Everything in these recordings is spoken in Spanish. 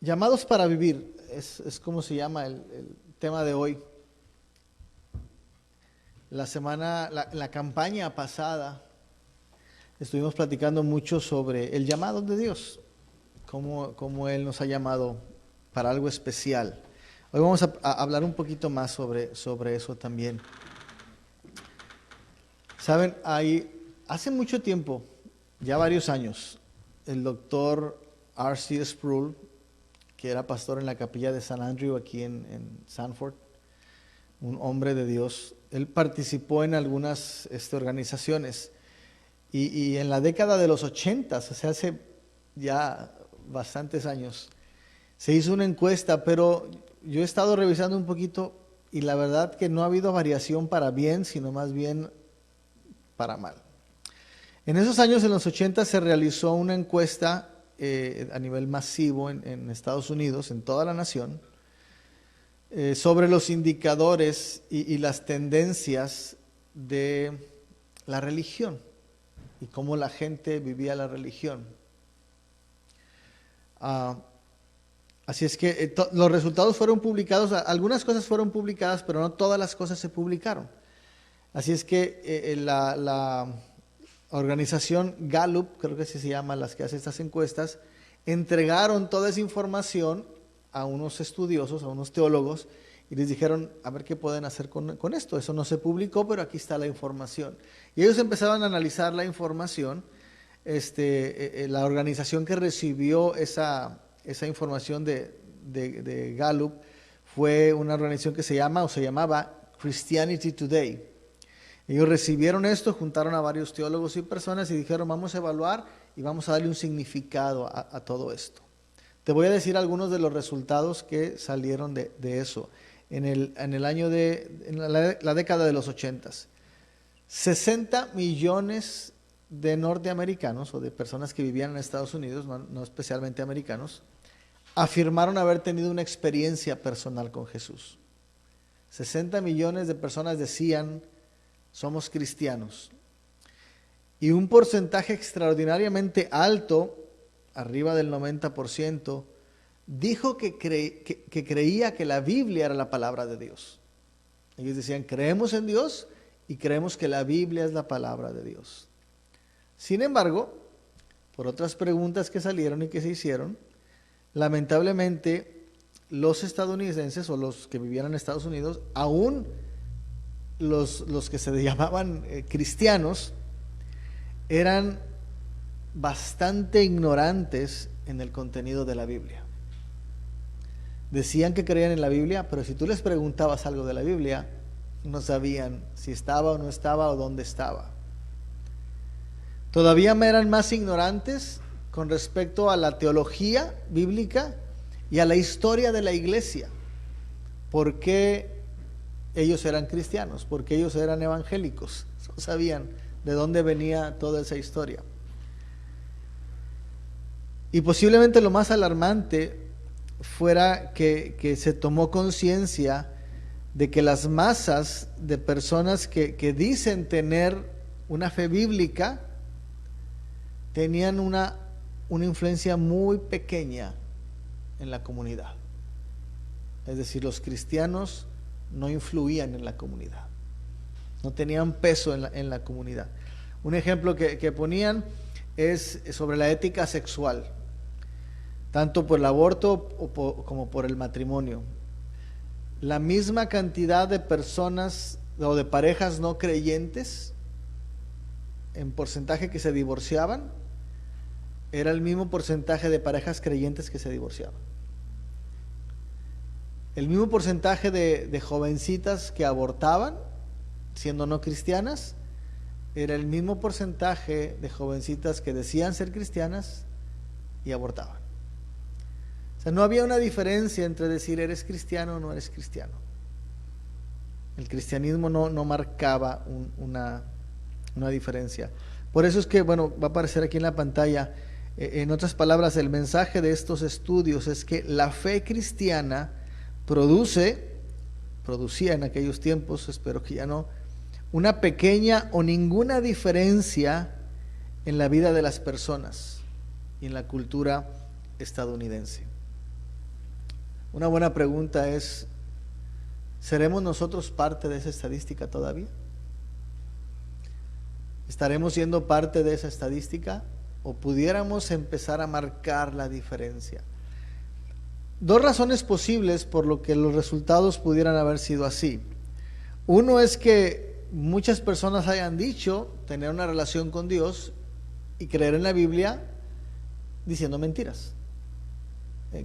Llamados para vivir, es como se llama el tema de hoy. La campaña pasada, estuvimos platicando mucho sobre el llamado de Dios, cómo Él nos ha llamado para algo especial. Hoy vamos a hablar un poquito más sobre eso también. Saben, hace mucho tiempo, ya varios años, el doctor R.C. Sproul, que era pastor en la capilla de San Andrew aquí en Sanford, un hombre de Dios, él participó en algunas organizaciones y en la década de los 80, o sea, hace ya bastantes años, se hizo una encuesta, pero yo he estado revisando un poquito y la verdad que no ha habido variación para bien, sino más bien para mal. En esos años, en los 80, se realizó una encuesta a nivel masivo en Estados Unidos, en toda la nación, sobre los indicadores y las tendencias de la religión y cómo la gente vivía la religión. Así es que los resultados fueron publicados, algunas cosas fueron publicadas, pero no todas las cosas se publicaron. Así es que la organización Gallup, creo que así se llama, las que hace estas encuestas, entregaron toda esa información a unos estudiosos, a unos teólogos, y les dijeron, a ver qué pueden hacer con esto. Eso no se publicó, pero aquí está la información. Y ellos empezaban a analizar la información. La organización que recibió esa información de Gallup fue una organización que se llamaba Christianity Today. Ellos recibieron esto, juntaron a varios teólogos y personas y dijeron, vamos a evaluar y vamos a darle un significado a todo esto. Te voy a decir algunos de los resultados que salieron de eso en la década de los 80. 60 millones de norteamericanos o de personas que vivían en Estados Unidos, no especialmente americanos, afirmaron haber tenido una experiencia personal con Jesús. 60 millones de personas decían, somos cristianos. Y un porcentaje extraordinariamente alto, arriba del 90%, dijo que creía que la Biblia era la palabra de Dios. Ellos decían, creemos en Dios y creemos que la Biblia es la palabra de Dios. Sin embargo, por otras preguntas que salieron y que se hicieron, lamentablemente los estadounidenses o los que vivían en Estados Unidos, aún los que se llamaban cristianos, eran bastante ignorantes en el contenido de la Biblia. Decían que creían en la Biblia, pero si tú les preguntabas algo de la Biblia, no sabían si estaba o no estaba o dónde estaba. Todavía eran más ignorantes con respecto a la teología bíblica y a la historia de la iglesia. ¿Por qué ellos eran cristianos? ¿Por qué ellos eran evangélicos? No sabían de dónde venía toda esa historia. Y posiblemente lo más alarmante fuera que se tomó conciencia de que las masas de personas que dicen tener una fe bíblica tenían una influencia muy pequeña en la comunidad. Es decir, los cristianos no influían en la comunidad, no tenían peso en la comunidad. Un ejemplo que ponían es sobre la ética sexual, tanto por el aborto como por el matrimonio. La misma cantidad de personas o de parejas no creyentes en porcentaje que se divorciaban era el mismo porcentaje de parejas creyentes que se divorciaban. El mismo porcentaje de jovencitas que abortaban siendo no cristianas era el mismo porcentaje de jovencitas que decían ser cristianas y abortaban. O sea, no había una diferencia entre decir eres cristiano o no eres cristiano. El cristianismo no marcaba una diferencia. Por eso es que, va a aparecer aquí en la pantalla, en otras palabras, el mensaje de estos estudios es que la fe cristiana producía en aquellos tiempos, espero que ya no, una pequeña o ninguna diferencia en la vida de las personas y en la cultura estadounidense. Una buena pregunta es, ¿seremos nosotros parte de esa estadística todavía? ¿Estaremos siendo parte de esa estadística o pudiéramos empezar a marcar la diferencia? Dos razones posibles por lo que los resultados pudieran haber sido así. Uno es que muchas personas hayan dicho tener una relación con Dios y creer en la Biblia diciendo mentiras,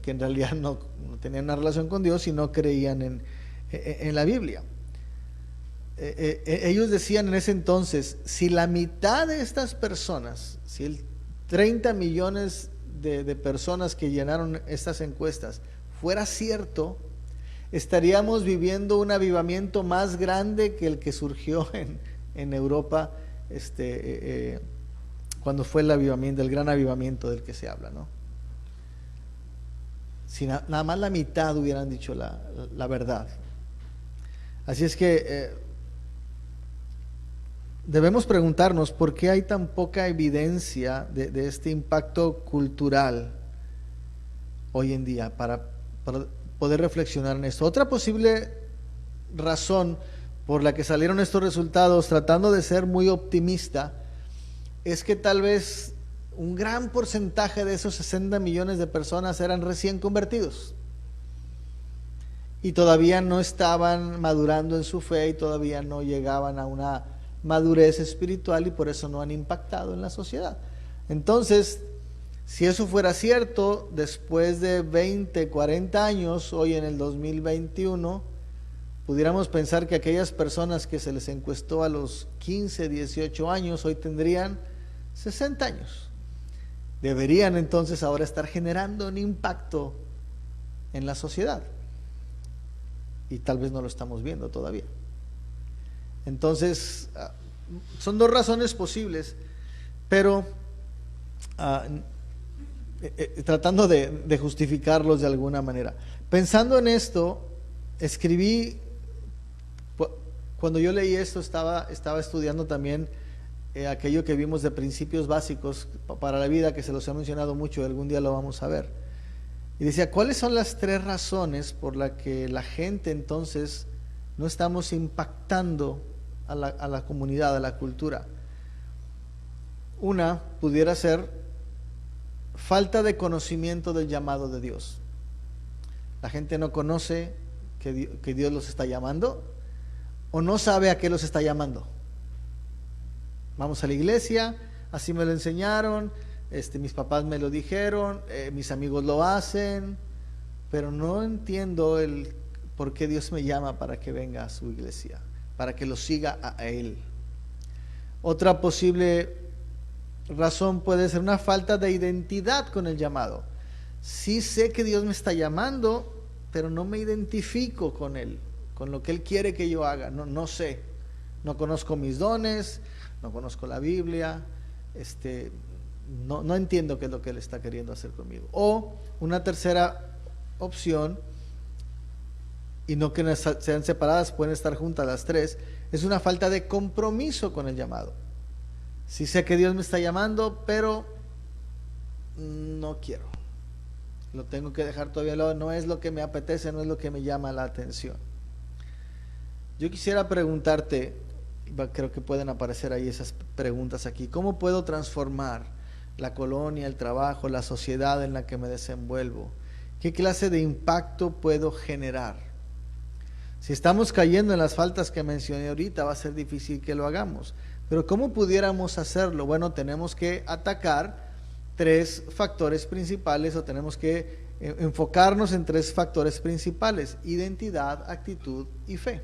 que en realidad no tenían una relación con Dios y no creían en la Biblia. Ellos decían en ese entonces, si la mitad de estas personas, si el 30 millones de personas que llenaron estas encuestas fuera cierto, estaríamos viviendo un avivamiento más grande que el que surgió en Europa cuando fue el avivamiento, el gran avivamiento del que se habla, ¿no? Si nada más la mitad hubieran dicho la verdad. Así es que debemos preguntarnos por qué hay tan poca evidencia de este impacto cultural hoy en día para poder reflexionar en esto. Otra posible razón por la que salieron estos resultados, tratando de ser muy optimista, es que tal vez un gran porcentaje de esos 60 millones de personas eran recién convertidos y todavía no estaban madurando en su fe y todavía no llegaban a una madurez espiritual y por eso no han impactado en la sociedad. Entonces, si eso fuera cierto, después de 20, 40 años, hoy en el 2021, pudiéramos pensar que aquellas personas que se les encuestó a los 15, 18 años, hoy tendrían 60 años. Deberían entonces ahora estar generando un impacto en la sociedad. Y tal vez no lo estamos viendo todavía. Entonces, son dos razones posibles, pero tratando de justificarlos de alguna manera. Pensando en esto, escribí, cuando yo leí esto estaba estudiando también aquello que vimos de principios básicos para la vida, que se los he mencionado mucho, algún día lo vamos a ver. Y decía, ¿cuáles son las 3 razones por las que la gente entonces no estamos impactando a la comunidad, a la cultura? Una pudiera ser falta de conocimiento del llamado de Dios. La gente no conoce que Dios los está llamando o no sabe a qué los está llamando. Vamos a la iglesia, así me lo enseñaron, mis papás me lo dijeron, mis amigos lo hacen, pero no entiendo el por qué Dios me llama para que venga a su iglesia, para que lo siga a Él. Otra posible razón puede ser una falta de identidad con el llamado. Sí sé que Dios me está llamando, pero no me identifico con Él, con lo que Él quiere que yo haga. No sé, no conozco mis dones, no conozco la Biblia, no entiendo qué es lo que Él está queriendo hacer conmigo. O una tercera opción, y no que sean separadas, pueden estar juntas las 3, es una falta de compromiso con el llamado. Sí sé que Dios me está llamando, pero no quiero. Lo tengo que dejar todavía al lado, no es lo que me apetece, no es lo que me llama la atención. Yo quisiera preguntarte, creo que pueden aparecer ahí esas preguntas aquí, ¿cómo puedo transformar la colonia, el trabajo, la sociedad en la que me desenvuelvo? ¿Qué clase de impacto puedo generar? Si estamos cayendo en las faltas que mencioné ahorita, va a ser difícil que lo hagamos. Pero ¿cómo pudiéramos hacerlo? Bueno, tenemos que atacar 3 factores principales, o tenemos que enfocarnos en 3 factores principales: identidad, actitud y fe.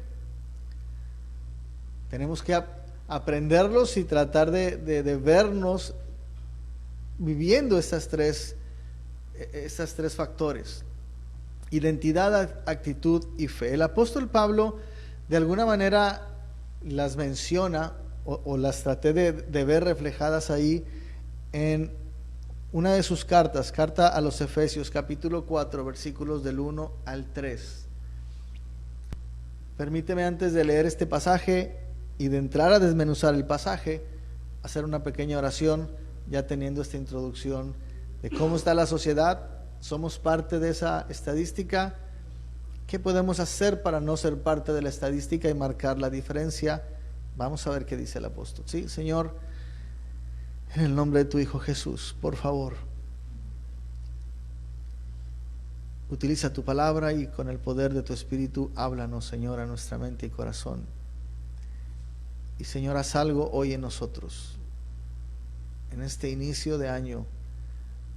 Tenemos que aprenderlos y tratar de vernos viviendo estas tres factores: identidad, actitud y fe. El apóstol Pablo de alguna manera las menciona o las traté de ver reflejadas ahí en una de sus cartas, carta a los Efesios, capítulo 4, versículos del 1 al 3. Permíteme, antes de leer este pasaje y de entrar a desmenuzar el pasaje, hacer una pequeña oración, ya teniendo esta introducción de cómo está la sociedad. Somos parte de esa estadística, ¿Qué podemos hacer para no ser parte de la estadística y marcar la diferencia? Vamos a ver qué dice el apóstol. Sí, Señor, en el nombre de tu Hijo Jesús, por favor, utiliza tu palabra y con el poder de tu Espíritu, háblanos, Señor, a nuestra mente y corazón. Y Señor, haz algo hoy en nosotros. En este inicio de año,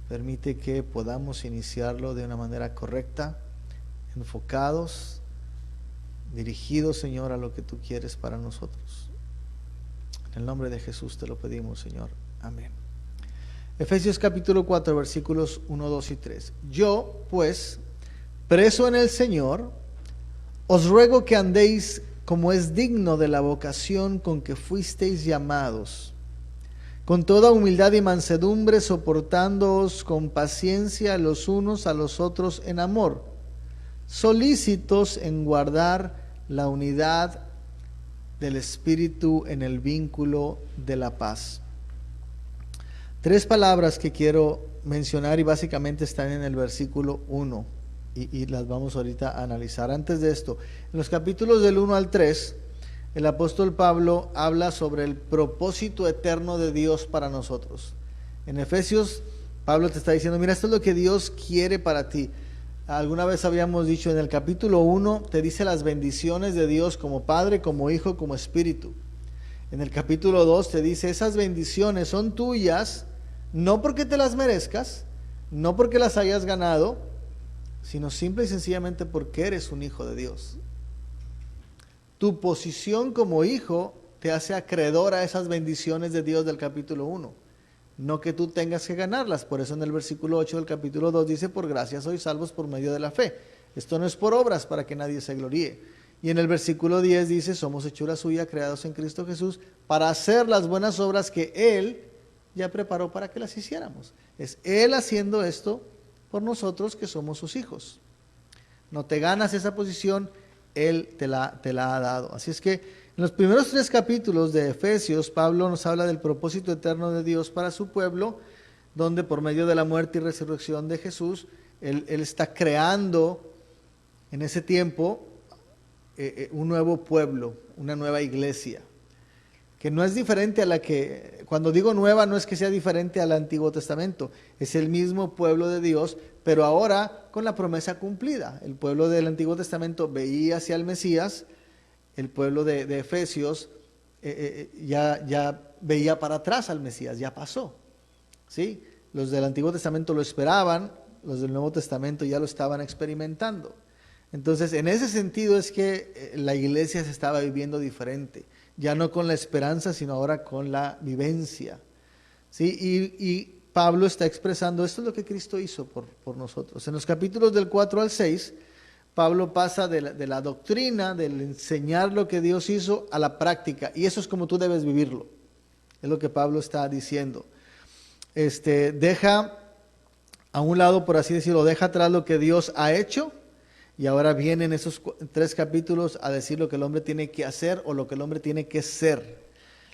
permite que podamos iniciarlo de una manera correcta, enfocados, dirigidos, Señor, a lo que tú quieres para nosotros. En el nombre de Jesús te lo pedimos, Señor. Amén. Efesios capítulo 4, versículos 1, 2 y 3. Yo, pues, preso en el Señor, os ruego que andéis como es digno de la vocación con que fuisteis llamados, con toda humildad y mansedumbre, soportándoos con paciencia los unos a los otros en amor, solícitos en guardar la unidad del Espíritu en el vínculo de la paz. Tres palabras que quiero mencionar y básicamente están en el versículo 1 y las vamos ahorita a analizar. Antes de esto, en los capítulos del 1 al 3, el apóstol Pablo habla sobre el propósito eterno de Dios para nosotros. En Efesios, Pablo te está diciendo, mira, esto es lo que Dios quiere para ti. Alguna vez habíamos dicho en el capítulo 1, te dice las bendiciones de Dios como Padre, como Hijo, como Espíritu. En el capítulo 2 te dice, esas bendiciones son tuyas, no porque te las merezcas, no porque las hayas ganado, sino simple y sencillamente porque eres un hijo de Dios. Tu posición como hijo te hace acreedor a esas bendiciones de Dios del capítulo 1. No que tú tengas que ganarlas. Por eso en el versículo 8 del capítulo 2 dice, por gracia sois salvos por medio de la fe. Esto no es por obras para que nadie se gloríe. Y en el versículo 10 dice, somos hechura suya, creados en Cristo Jesús, para hacer las buenas obras que Él ya preparó para que las hiciéramos. Es Él haciendo esto por nosotros que somos sus hijos. No te ganas esa posición, Él te la ha dado. Así es que en los primeros 3 capítulos de Efesios, Pablo nos habla del propósito eterno de Dios para su pueblo, donde por medio de la muerte y resurrección de Jesús, Él está creando en ese tiempo un nuevo pueblo, una nueva iglesia, que no es diferente a la que, cuando digo nueva, no es que sea diferente al Antiguo Testamento, es el mismo pueblo de Dios, pero ahora con la promesa cumplida. El pueblo del Antiguo Testamento veía hacia el Mesías, el pueblo de Efesios ya veía para atrás al Mesías, ya pasó. ¿Sí? Los del Antiguo Testamento lo esperaban, los del Nuevo Testamento ya lo estaban experimentando. Entonces, en ese sentido es que la iglesia se estaba viviendo diferente, ya no con la esperanza, sino ahora con la vivencia. ¿Sí? Y Pablo está expresando, esto es lo que Cristo hizo por nosotros. En los capítulos del 4 al 6, Pablo pasa de la doctrina, del enseñar lo que Dios hizo, a la práctica. Y eso es como tú debes vivirlo. Es lo que Pablo está diciendo. Deja a un lado, por así decirlo, deja atrás lo que Dios ha hecho. Y ahora vienen esos 3 capítulos a decir lo que el hombre tiene que hacer o lo que el hombre tiene que ser.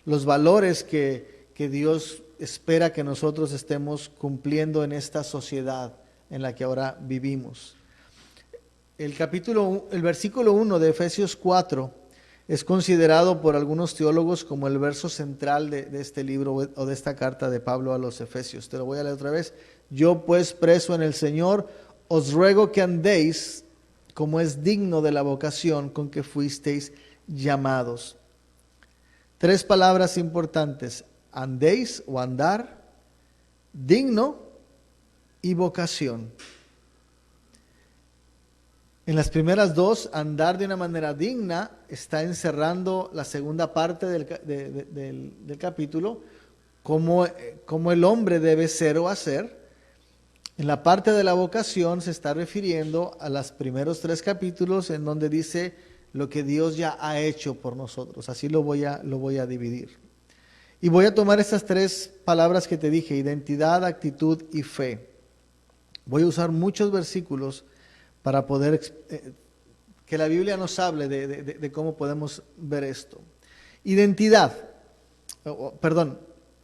Los valores que Dios espera que nosotros estemos cumpliendo en esta sociedad en la que ahora vivimos. El versículo 1 de Efesios 4 es considerado por algunos teólogos como el verso central de este libro o de esta carta de Pablo a los Efesios. Te lo voy a leer otra vez. Yo pues, preso en el Señor, os ruego que andéis como es digno de la vocación con que fuisteis llamados. 3 palabras importantes: andéis o andar, digno y vocación. En las primeras 2, andar de una manera digna está encerrando la segunda parte del capítulo, cómo el hombre debe ser o hacer. En la parte de la vocación se está refiriendo a los primeros 3 capítulos en donde dice lo que Dios ya ha hecho por nosotros. Así lo voy a dividir. Y voy a tomar estas 3 palabras que te dije: identidad, actitud y fe. Voy a usar muchos versículos para poder que la Biblia nos hable de cómo podemos ver esto. Identidad,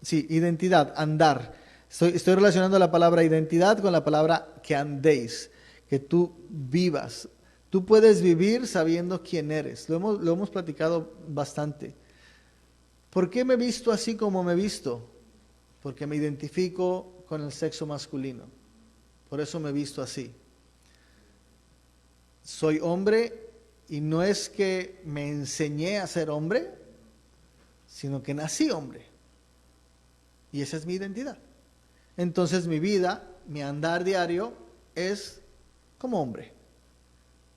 identidad, andar. Estoy relacionando la palabra identidad con la palabra que andéis, que tú vivas. Tú puedes vivir sabiendo quién eres. Lo hemos platicado bastante. ¿Por qué me he visto así como me he visto? Porque me identifico con el sexo masculino. Por eso me he visto así. Soy hombre y no es que me enseñé a ser hombre, sino que nací hombre. Y esa es mi identidad. Entonces mi vida, mi andar diario es como hombre.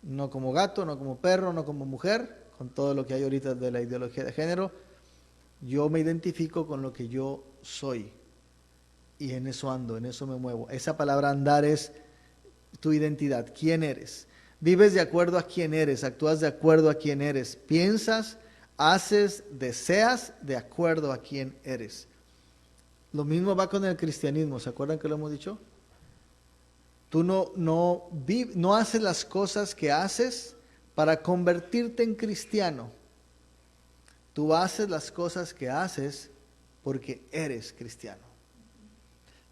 No como gato, no como perro, no como mujer, con todo lo que hay ahorita de la ideología de género. Yo me identifico con lo que yo soy. Y en eso ando, en eso me muevo. Esa palabra andar es tu identidad, quién eres. Vives de acuerdo a quién eres, actúas de acuerdo a quién eres, piensas, haces, deseas de acuerdo a quién eres. Lo mismo va con el cristianismo, ¿se acuerdan que lo hemos dicho? Tú no haces las cosas que haces para convertirte en cristiano. Tú haces las cosas que haces porque eres cristiano.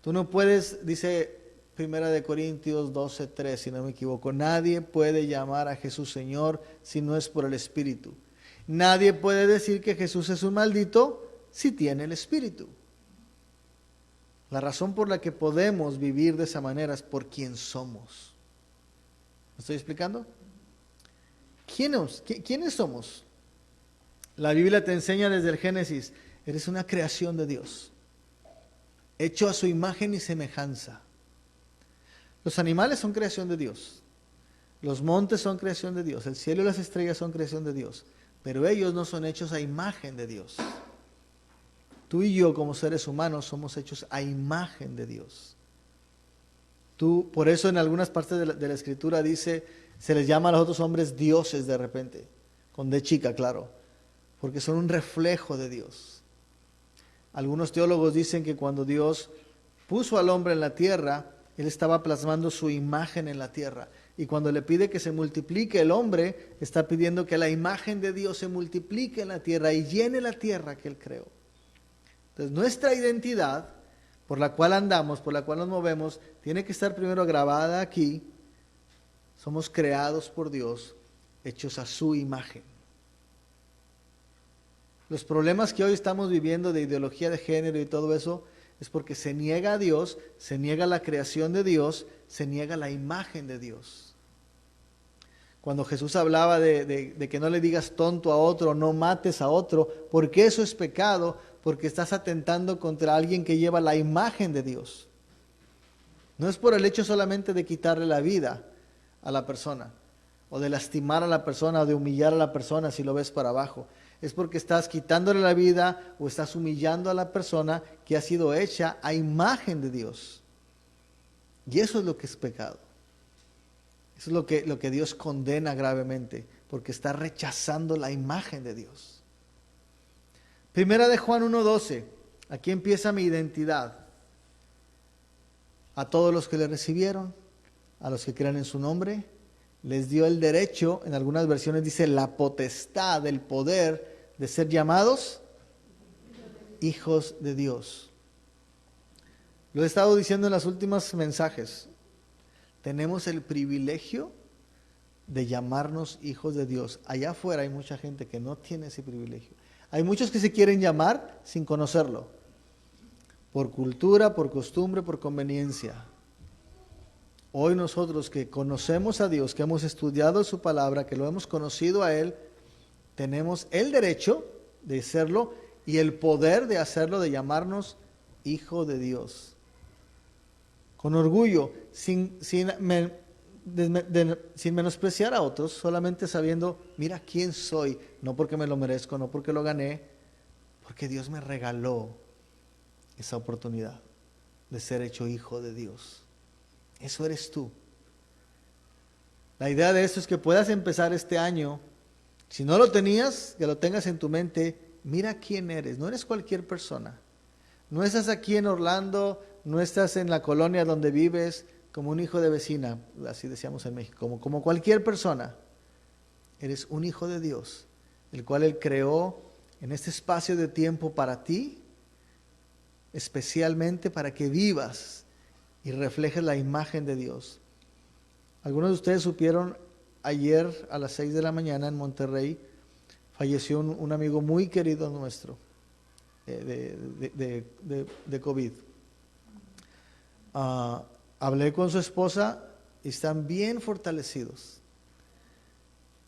Tú no puedes, dice 1 Corintios 12:3, si no me equivoco, nadie puede llamar a Jesús Señor si no es por el Espíritu. Nadie puede decir que Jesús es un maldito si tiene el Espíritu. La razón por la que podemos vivir de esa manera es por quien somos. ¿Me estoy explicando? ¿Quiénes somos? La Biblia te enseña desde el Génesis, eres una creación de Dios, hecho a su imagen y semejanza. Los animales son creación de Dios, los montes son creación de Dios, el cielo y las estrellas son creación de Dios, pero ellos no son hechos a imagen de Dios. Tú y yo como seres humanos somos hechos a imagen de Dios. Por eso en algunas partes de la Escritura dice, se les llama a los otros hombres dioses de repente, con D chica, claro, porque son un reflejo de Dios. Algunos teólogos dicen que cuando Dios puso al hombre en la tierra, Él estaba plasmando su imagen en la tierra. Y cuando le pide que se multiplique el hombre, está pidiendo que la imagen de Dios se multiplique en la tierra y llene la tierra que Él creó. Entonces nuestra identidad, por la cual andamos, por la cual nos movemos, tiene que estar primero grabada aquí. Somos creados por Dios, hechos a su imagen. Los problemas que hoy estamos viviendo de ideología de género y todo eso es porque se niega a Dios, se niega la creación de Dios, se niega la imagen de Dios. Cuando Jesús hablaba de que no le digas tonto a otro, no mates a otro, porque eso es pecado, porque estás atentando contra alguien que lleva la imagen de Dios. No es por el hecho solamente de quitarle la vida a la persona, o de lastimar a la persona, o de humillar a la persona si lo ves para abajo. Es porque estás quitándole la vida o estás humillando a la persona que ha sido hecha a imagen de Dios. Y eso es lo que es pecado. Eso es lo que Dios condena gravemente, porque está rechazando la imagen de Dios. Primera de Juan 1:12, aquí empieza mi identidad. A todos los que le recibieron, a los que crean en su nombre, les dio el derecho, en algunas versiones dice la potestad, el poder de ser llamados hijos de Dios. Lo he estado diciendo en los últimos mensajes. Tenemos el privilegio de llamarnos hijos de Dios. Allá afuera hay mucha gente que no tiene ese privilegio. Hay muchos que se quieren llamar sin conocerlo, por cultura, por costumbre, por conveniencia. Hoy nosotros que conocemos a Dios, que hemos estudiado su palabra, que lo hemos conocido a Él, tenemos el derecho de serlo y el poder de hacerlo, de llamarnos hijo de Dios. Con orgullo, sin menospreciar a otros, solamente sabiendo, mira quién soy, no porque me lo merezco, no porque lo gané, porque Dios me regaló esa oportunidad de ser hecho hijo de Dios. Eso eres tú. La idea de esto es que puedas empezar este año, si no lo tenías, que lo tengas en tu mente, mira quién eres, no eres cualquier persona. No estás aquí en Orlando, no estás en la colonia donde vives como un hijo de vecina, así decíamos en México, como cualquier persona. Eres un hijo de Dios, el cual Él creó en este espacio de tiempo para ti, especialmente para que vivas y reflejes la imagen de Dios. Algunos de ustedes supieron ayer a las 6 de la mañana en Monterrey falleció un amigo muy querido nuestro de COVID. Hablé con su esposa y están bien fortalecidos.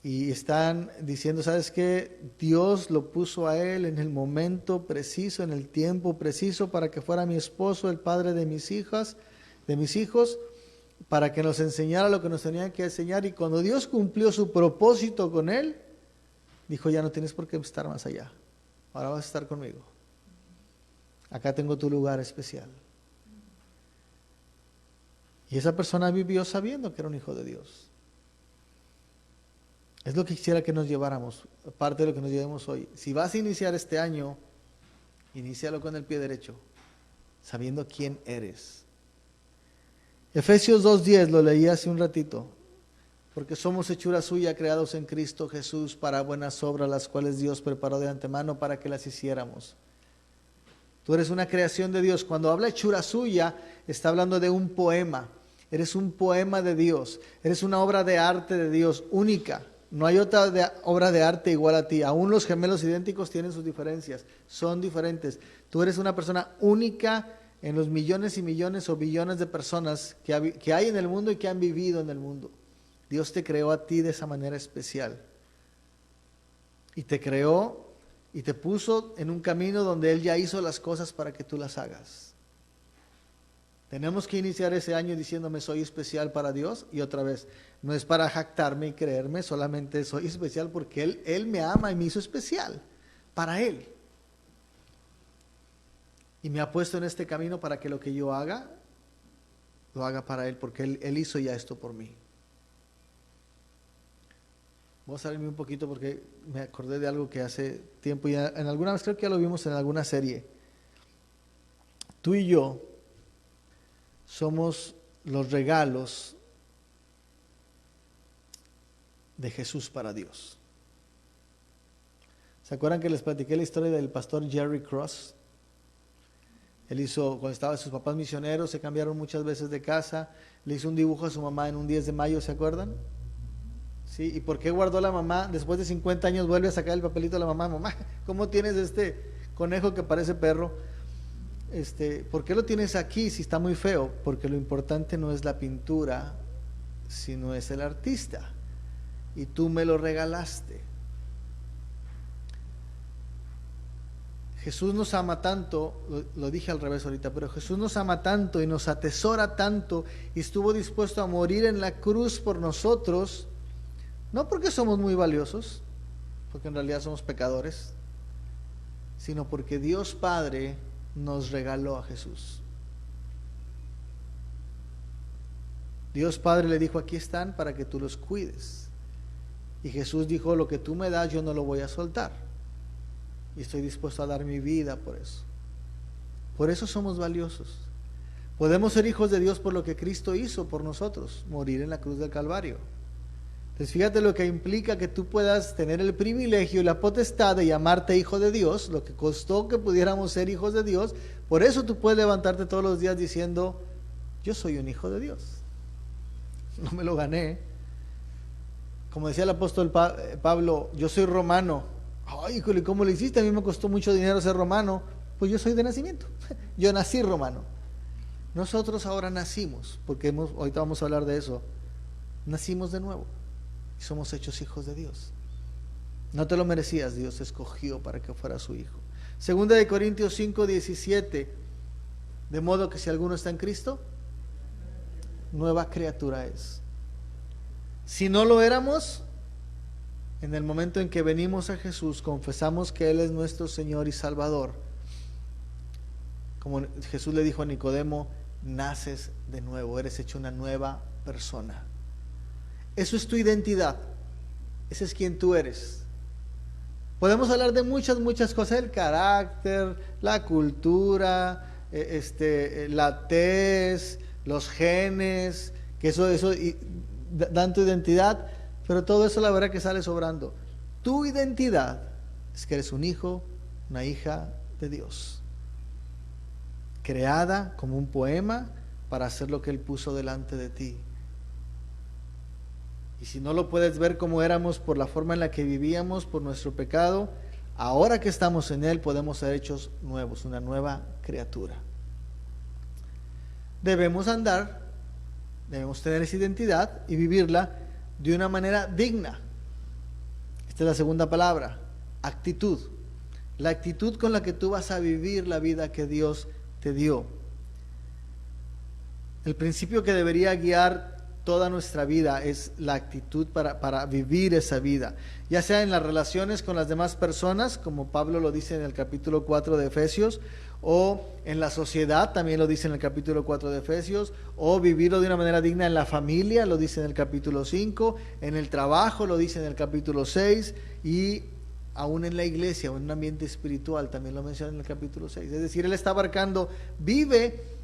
Y están diciendo, ¿sabes qué? Dios lo puso a él en el momento preciso, en el tiempo preciso, para que fuera mi esposo, el padre de mis hijos, para que nos enseñara lo que nos tenía que enseñar. Y cuando Dios cumplió su propósito con él, dijo, ya no tienes por qué estar más allá. Ahora vas a estar conmigo. Acá tengo tu lugar especial. Y esa persona vivió sabiendo que era un hijo de Dios. Es lo que quisiera que nos lleváramos, parte de lo que nos llevemos hoy. Si vas a iniciar este año, inícialo con el pie derecho, sabiendo quién eres. Efesios 2:10, lo leí hace un ratito. Porque somos hechura suya, creados en Cristo Jesús para buenas obras, las cuales Dios preparó de antemano para que las hiciéramos. Tú eres una creación de Dios. Cuando habla hechura suya, está hablando de un poema. Eres un poema de Dios. Eres una obra de arte de Dios, única. No hay otra obra de arte igual a ti. Aún los gemelos idénticos tienen sus diferencias. Son diferentes. Tú eres una persona única en los millones y millones o billones de personas que hay en el mundo y que han vivido en el mundo. Dios te creó a ti de esa manera especial. Y te creó y te puso en un camino donde Él ya hizo las cosas para que tú las hagas. Tenemos que iniciar ese año diciéndome soy especial para Dios. Y otra vez, no es para jactarme y creerme, solamente soy especial porque Él me ama y me hizo especial para Él. Y me ha puesto en este camino para que lo que yo haga, lo haga para Él, porque Él hizo ya esto por mí. Voy a salirme un poquito porque me acordé de algo que hace tiempo, ya en alguna vez creo que ya lo vimos en alguna serie. Tú y yo somos los regalos de Jesús para Dios. ¿Se acuerdan que les platiqué la historia del pastor Jerry Cross? Él hizo, cuando estaban sus papás misioneros, se cambiaron muchas veces de casa, le hizo un dibujo a su mamá en un 10 de mayo, ¿se acuerdan? ¿Sí? ¿Y por qué guardó la mamá? Después de 50 años vuelve a sacar el papelito a la mamá. Mamá, ¿cómo tienes este conejo que parece perro? ¿Por qué lo tienes aquí si está muy feo? Porque lo importante no es la pintura, sino es el artista. Y tú me lo regalaste. Jesús nos ama tanto, lo dije al revés ahorita, pero Jesús nos ama tanto y nos atesora tanto y estuvo dispuesto a morir en la cruz por nosotros, no porque somos muy valiosos, porque en realidad somos pecadores, sino porque Dios Padre nos regaló a Jesús. Dios Padre le dijo, aquí están para que tú los cuides. Y Jesús dijo, lo que tú me das yo no lo voy a soltar. Y estoy dispuesto a dar mi vida por eso. Por eso somos valiosos. Podemos ser hijos de Dios por lo que Cristo hizo por nosotros, morir en la cruz del Calvario. Entonces fíjate lo que implica que tú puedas tener el privilegio y la potestad de llamarte hijo de Dios, lo que costó que pudiéramos ser hijos de Dios. Por eso tú puedes levantarte todos los días diciendo, yo soy un hijo de Dios. No me lo gané. Como decía el apóstol Pablo, yo soy romano. Ay, híjole, ¿cómo lo hiciste? A mí me costó mucho dinero ser romano. Pues yo soy de nacimiento. Yo nací romano. Nosotros ahora nacimos, porque ahorita vamos a hablar de eso. Nacimos de nuevo. Y somos hechos hijos de Dios. No te lo merecías, Dios te escogió para que fuera su hijo. Segunda de Corintios 5:17. De modo que si alguno está en Cristo, nueva criatura es. Si no lo éramos, en el momento en que venimos a Jesús, confesamos que Él es nuestro Señor y Salvador. Como Jesús le dijo a Nicodemo, naces de nuevo, eres hecho una nueva persona. Eso es tu identidad. Ese es quien tú eres. Podemos hablar de muchas cosas, el carácter, la cultura, la tez, los genes, que eso dan tu identidad, pero todo eso la verdad que sale sobrando. Tu identidad es que eres un hijo, una hija de Dios, creada como un poema para hacer lo que Él puso delante de ti. Y si no lo puedes ver como éramos por la forma en la que vivíamos, por nuestro pecado, ahora que estamos en Él podemos ser hechos nuevos, una nueva criatura. Debemos tener esa identidad y vivirla de una manera digna. Esta es la segunda palabra, actitud. La actitud con la que tú vas a vivir la vida que Dios te dio. El principio que debería guiar toda nuestra vida es la actitud para vivir esa vida, ya sea en las relaciones con las demás personas, como Pablo lo dice en el capítulo 4 de Efesios, o en la sociedad, también lo dice en el capítulo 4 de Efesios, o vivirlo de una manera digna en la familia, lo dice en el capítulo 5, en el trabajo, lo dice en el capítulo 6, y aún en la iglesia o en un ambiente espiritual, también lo menciona en el capítulo 6. Es decir, él está abarcando, vive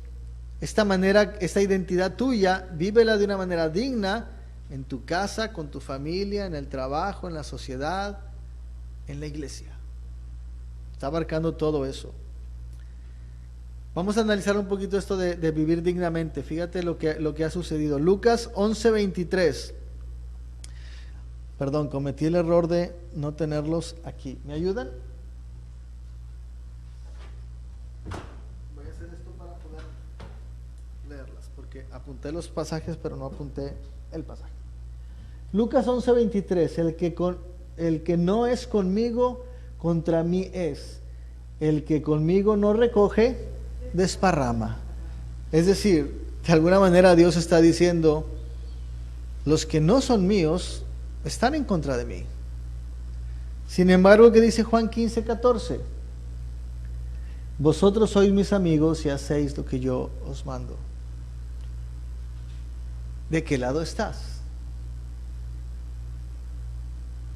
esta manera, esta identidad tuya, vívela de una manera digna en tu casa, con tu familia, en el trabajo, en la sociedad, en la iglesia. Está abarcando todo eso. Vamos a analizar un poquito esto de vivir dignamente. Fíjate lo que ha sucedido. Lucas 11:23. Perdón, cometí el error de no tenerlos aquí. ¿Me ayudan? Voy a hacer esto para poder leerlas, porque apunté los pasajes, pero no apunté el pasaje. Lucas 11:23. El que no es conmigo, contra mí es. El que conmigo no recoge, desparrama. Es decir, de alguna manera Dios está diciendo, los que no son míos están en contra de mí. Sin embargo, ¿qué dice Juan 15:14? Vosotros sois mis amigos y hacéis lo que yo os mando. ¿De qué lado estás?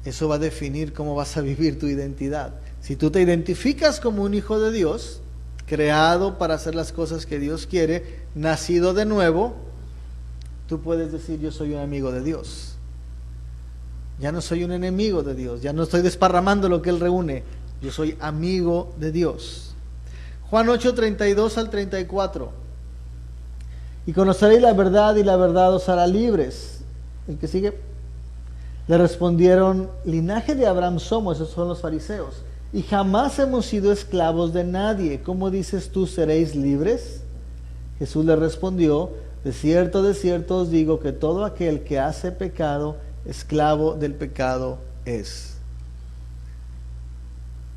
Eso va a definir cómo vas a vivir tu identidad. Si tú te identificas como un hijo de Dios, creado para hacer las cosas que Dios quiere, nacido de nuevo, tú puedes decir, yo soy un amigo de Dios. Ya no soy un enemigo de Dios, ya no estoy desparramando lo que Él reúne, yo soy amigo de Dios. Juan 8:32 al 34. Y conoceréis la verdad y la verdad os hará libres. El que sigue. Le respondieron, linaje de Abraham somos, esos son los fariseos, y jamás hemos sido esclavos de nadie. ¿Cómo dices tú, seréis libres? Jesús le respondió, de cierto os digo que todo aquel que hace pecado, esclavo del pecado es.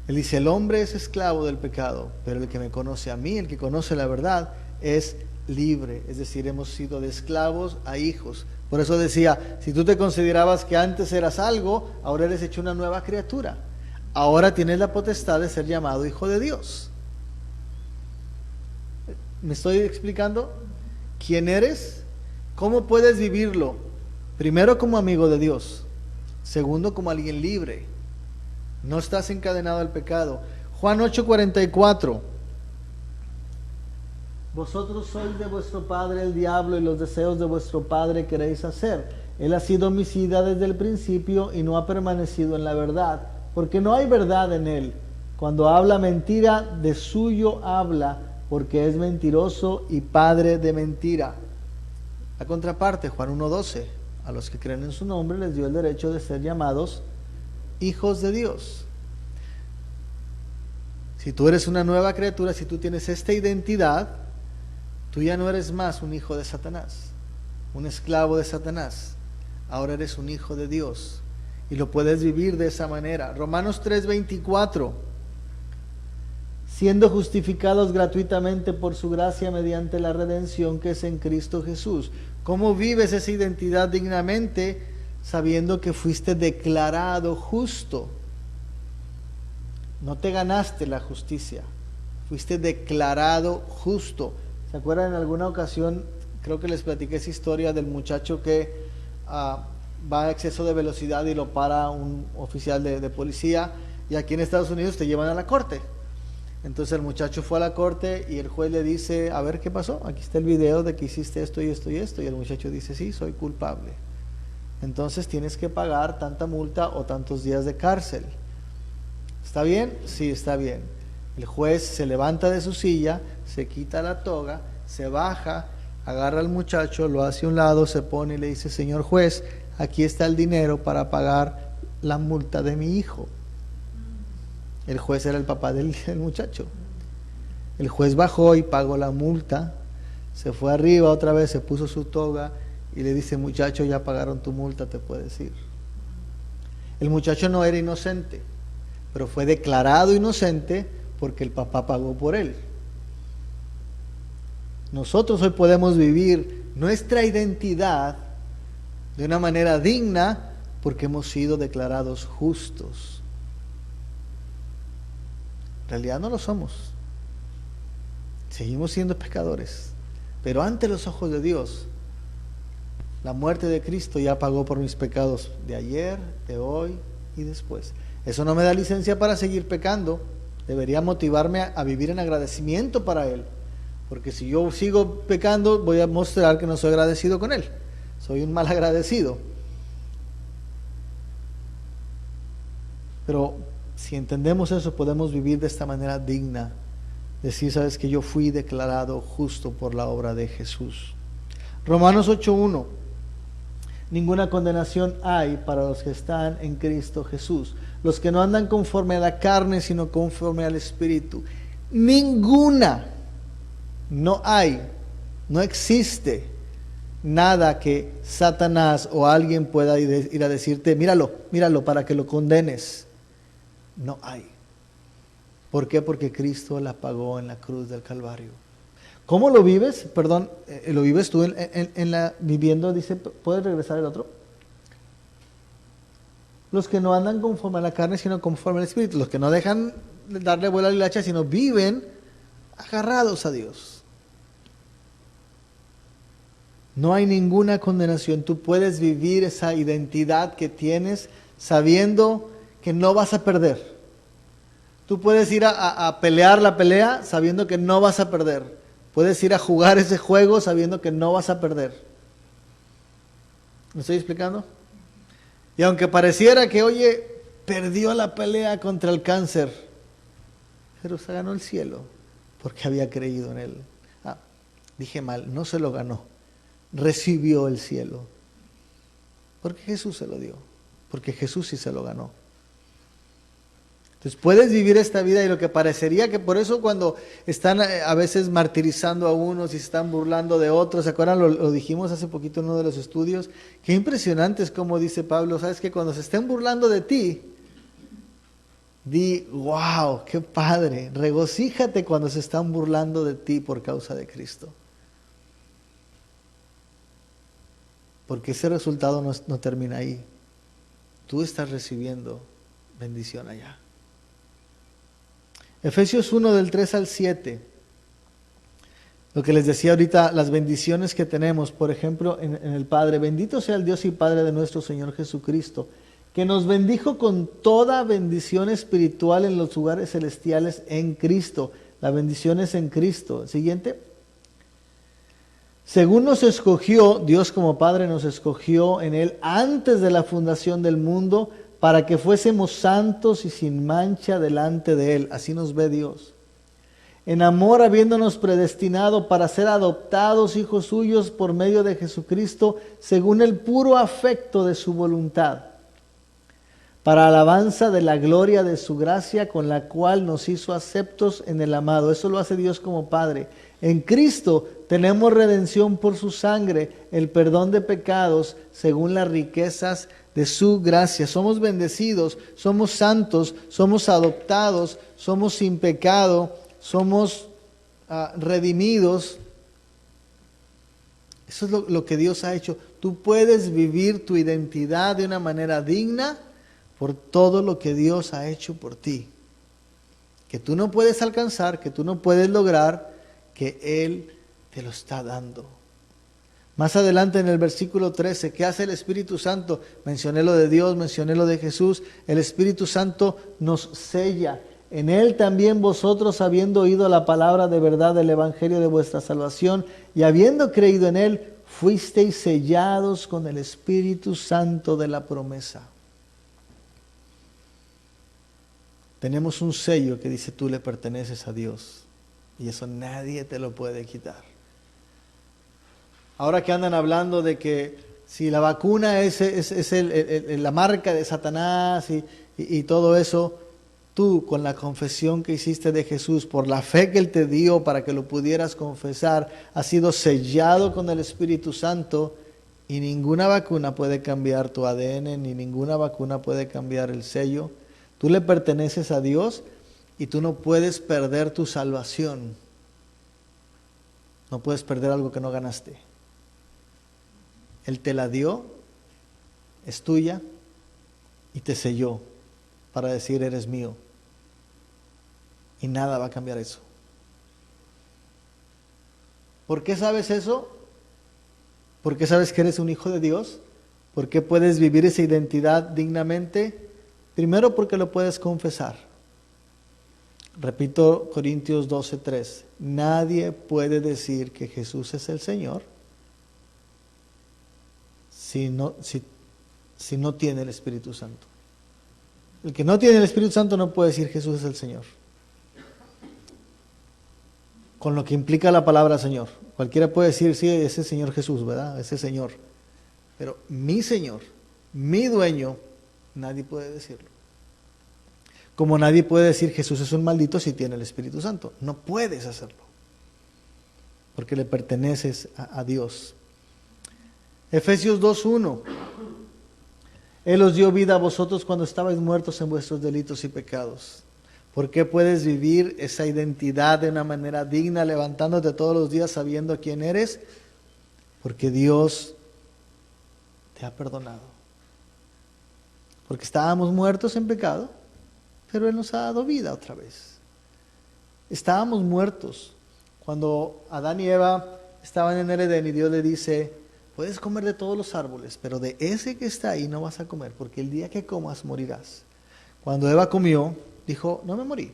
Él dice, el hombre es esclavo del pecado, pero el que me conoce a mí, el que conoce la verdad, es libre. Es decir, hemos sido de esclavos a hijos. Por eso decía, si tú te considerabas que antes eras algo, ahora eres hecho una nueva criatura. Ahora tienes la potestad de ser llamado hijo de Dios. ¿Me estoy explicando? ¿Quién eres? ¿Cómo puedes vivirlo? Primero, como amigo de Dios. Segundo, como alguien libre. No estás encadenado al pecado. Juan 8:44. Vosotros sois de vuestro padre el diablo, y los deseos de vuestro padre queréis hacer. Él ha sido homicida desde el principio y no ha permanecido en la verdad, porque no hay verdad en él. Cuando habla mentira, de suyo habla, porque es mentiroso y padre de mentira. La contraparte, Juan 1:12. A los que creen en su nombre les dio el derecho de ser llamados hijos de Dios. Si tú eres una nueva criatura, si tú tienes esta identidad, tú ya no eres más un hijo de Satanás, un esclavo de Satanás. Ahora eres un hijo de Dios y lo puedes vivir de esa manera. Romanos 3:24. Siendo justificados gratuitamente por su gracia mediante la redención que es en Cristo Jesús. ¿Cómo vives esa identidad dignamente? Sabiendo que fuiste declarado justo. No te ganaste la justicia, fuiste declarado justo. ¿Se acuerdan en alguna ocasión? Creo que les platiqué esa historia del muchacho que va a exceso de velocidad y lo para un oficial de policía, y aquí en Estados Unidos te llevan a la corte. Entonces el muchacho fue a la corte y el juez le dice, a ver, ¿qué pasó? Aquí está el video de que hiciste esto y esto y esto. Y el muchacho dice, sí, soy culpable. Entonces tienes que pagar tanta multa o tantos días de cárcel. ¿Está bien? Sí, está bien. El juez se levanta de su silla, se quita la toga, se baja, agarra al muchacho, lo hace a un lado, se pone y le dice, señor juez, aquí está el dinero para pagar la multa de mi hijo. El juez era el papá del muchacho. El juez bajó y pagó la multa, se fue arriba otra vez, se puso su toga y le dice, muchacho, ya pagaron tu multa, te puedes ir. El muchacho no era inocente, pero fue declarado inocente porque el papá pagó por él. Nosotros hoy podemos vivir nuestra identidad de una manera digna porque hemos sido declarados justos. En realidad no lo somos. Seguimos siendo pecadores, pero ante los ojos de Dios, la muerte de Cristo ya pagó por mis pecados de ayer, de hoy y después. Eso no me da licencia para seguir pecando. Debería motivarme a vivir en agradecimiento para Él. Porque si yo sigo pecando, voy a mostrar que no soy agradecido con Él. Soy un mal agradecido. Pero si entendemos eso, podemos vivir de esta manera digna. Decir, sabes que yo fui declarado justo por la obra de Jesús. Romanos 8:1. Ninguna condenación hay para los que están en Cristo Jesús. Los que no andan conforme a la carne, sino conforme al Espíritu. Ninguna. No hay. No existe nada que Satanás o alguien pueda ir a decirte, míralo, míralo para que lo condenes. No hay. ¿Por qué? Porque Cristo la pagó en la cruz del Calvario. ¿Cómo lo vives? Perdón, ¿lo vives tú viviendo? Dice, ¿puedes regresar el otro? Los que no andan conforme a la carne, sino conforme al Espíritu. Los que no dejan de darle vuelo a la hilacha, sino viven agarrados a Dios. No hay ninguna condenación. Tú puedes vivir esa identidad que tienes sabiendo que no vas a perder. Tú puedes ir a pelear la pelea sabiendo que no vas a perder. Puedes ir a jugar ese juego sabiendo que no vas a perder. ¿Me estoy explicando? Y aunque pareciera que, oye, perdió la pelea contra el cáncer, pero se ganó el cielo porque había creído en él. Dije mal, no se lo ganó, recibió el cielo. Porque Jesús se lo dio, porque Jesús sí se lo ganó. Entonces puedes vivir esta vida y lo que parecería que por eso cuando están a veces martirizando a unos y se están burlando de otros, ¿se acuerdan? Lo dijimos hace poquito en uno de los estudios. Qué impresionante es como dice Pablo, ¿sabes qué? Cuando se estén burlando de ti, di, wow, qué padre, regocíjate cuando se están burlando de ti por causa de Cristo. Porque ese resultado no termina ahí. Tú estás recibiendo bendición allá. Efesios 1 del 3 al 7. Lo que les decía ahorita, las bendiciones que tenemos, por ejemplo, en el Padre. Bendito sea el Dios y Padre de nuestro Señor Jesucristo, que nos bendijo con toda bendición espiritual en los lugares celestiales en Cristo. La bendición es en Cristo. Siguiente. Según nos escogió, Dios como Padre nos escogió en Él antes de la fundación del mundo, para que fuésemos santos y sin mancha delante de Él. Así nos ve Dios. En amor, habiéndonos predestinado para ser adoptados hijos suyos por medio de Jesucristo, según el puro afecto de su voluntad, para alabanza de la gloria de su gracia, con la cual nos hizo aceptos en el amado. Eso lo hace Dios como Padre. En Cristo tenemos redención por su sangre, el perdón de pecados, según las riquezas de su gracia. Somos bendecidos, somos santos, somos adoptados, somos sin pecado, somos redimidos. Eso es lo que Dios ha hecho. Tú puedes vivir tu identidad de una manera digna por todo lo que Dios ha hecho por ti. Que tú no puedes alcanzar, que tú no puedes lograr, que Él te lo está dando. Más adelante en el versículo 13, ¿qué hace el Espíritu Santo? Mencioné lo de Dios, mencioné lo de Jesús. El Espíritu Santo nos sella. En Él también vosotros, habiendo oído la palabra de verdad del Evangelio de vuestra salvación y habiendo creído en Él, fuisteis sellados con el Espíritu Santo de la promesa. Tenemos un sello que dice tú le perteneces a Dios y eso nadie te lo puede quitar. Ahora que andan hablando de que Si la vacuna es la marca de Satanás y todo eso, tú con la confesión que hiciste de Jesús, por la fe que Él te dio para que lo pudieras confesar, has sido sellado con el Espíritu Santo y ninguna vacuna puede cambiar tu ADN, ni ninguna vacuna puede cambiar el sello. Tú le perteneces a Dios y tú no puedes perder tu salvación. No puedes perder algo que no ganaste. Él te la dio, es tuya y te selló para decir eres mío. Y nada va a cambiar eso. ¿Por qué sabes eso? ¿Por qué sabes que eres un hijo de Dios? ¿Por qué puedes vivir esa identidad dignamente? Primero porque lo puedes confesar. Repito Corintios 12:3. Nadie puede decir que Jesús es el Señor si no tiene el Espíritu Santo. El que no tiene el Espíritu Santo no puede decir Jesús es el Señor. Con lo que implica la palabra Señor. Cualquiera puede decir, sí, ese Señor Jesús, ¿verdad? Ese Señor. Pero mi Señor, mi dueño, nadie puede decirlo. Como nadie puede decir Jesús es un maldito si tiene el Espíritu Santo. No puedes hacerlo. Porque le perteneces a Dios. Efesios 2:1. Él os dio vida a vosotros cuando estabais muertos en vuestros delitos y pecados. ¿Por qué puedes vivir esa identidad de una manera digna, levantándote todos los días sabiendo quién eres? Porque Dios te ha perdonado. Porque estábamos muertos en pecado, pero Él nos ha dado vida otra vez. Estábamos muertos. Cuando Adán y Eva estaban en el Edén y Dios le dice, puedes comer de todos los árboles, pero de ese que está ahí no vas a comer, porque el día que comas morirás. Cuando Eva comió, dijo, no me morí.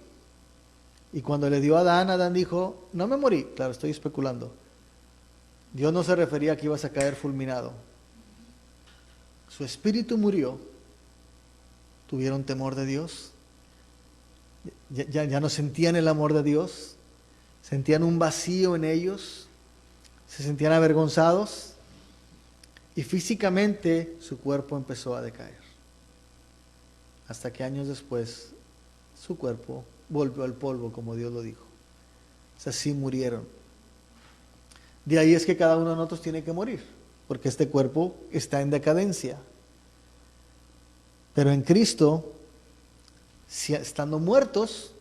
Y cuando le dio a Adán, Adán dijo, no me morí. Claro, estoy especulando. Dios no se refería a que ibas a caer fulminado. Su espíritu murió. Tuvieron temor de Dios. Ya no sentían el amor de Dios. Sentían un vacío en ellos. Se sentían avergonzados. Y físicamente su cuerpo empezó a decaer. Hasta que años después su cuerpo volvió al polvo, como Dios lo dijo. O sea, sí murieron. De ahí es que cada uno de nosotros tiene que morir, porque este cuerpo está en decadencia. Pero en Cristo, si estando muertos,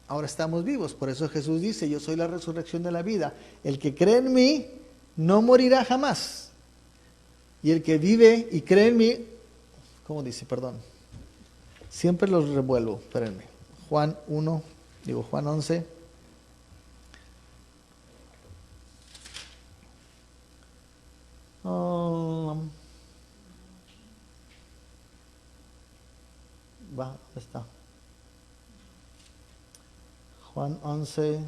ahora estamos vivos. Por eso Jesús dice, yo soy la resurrección de la vida. El que cree en mí no morirá jamás. Y el que vive y cree en mí, ¿cómo dice? Perdón. Siempre los revuelvo, espérenme. Juan 11. ¿Dónde está? Juan 11.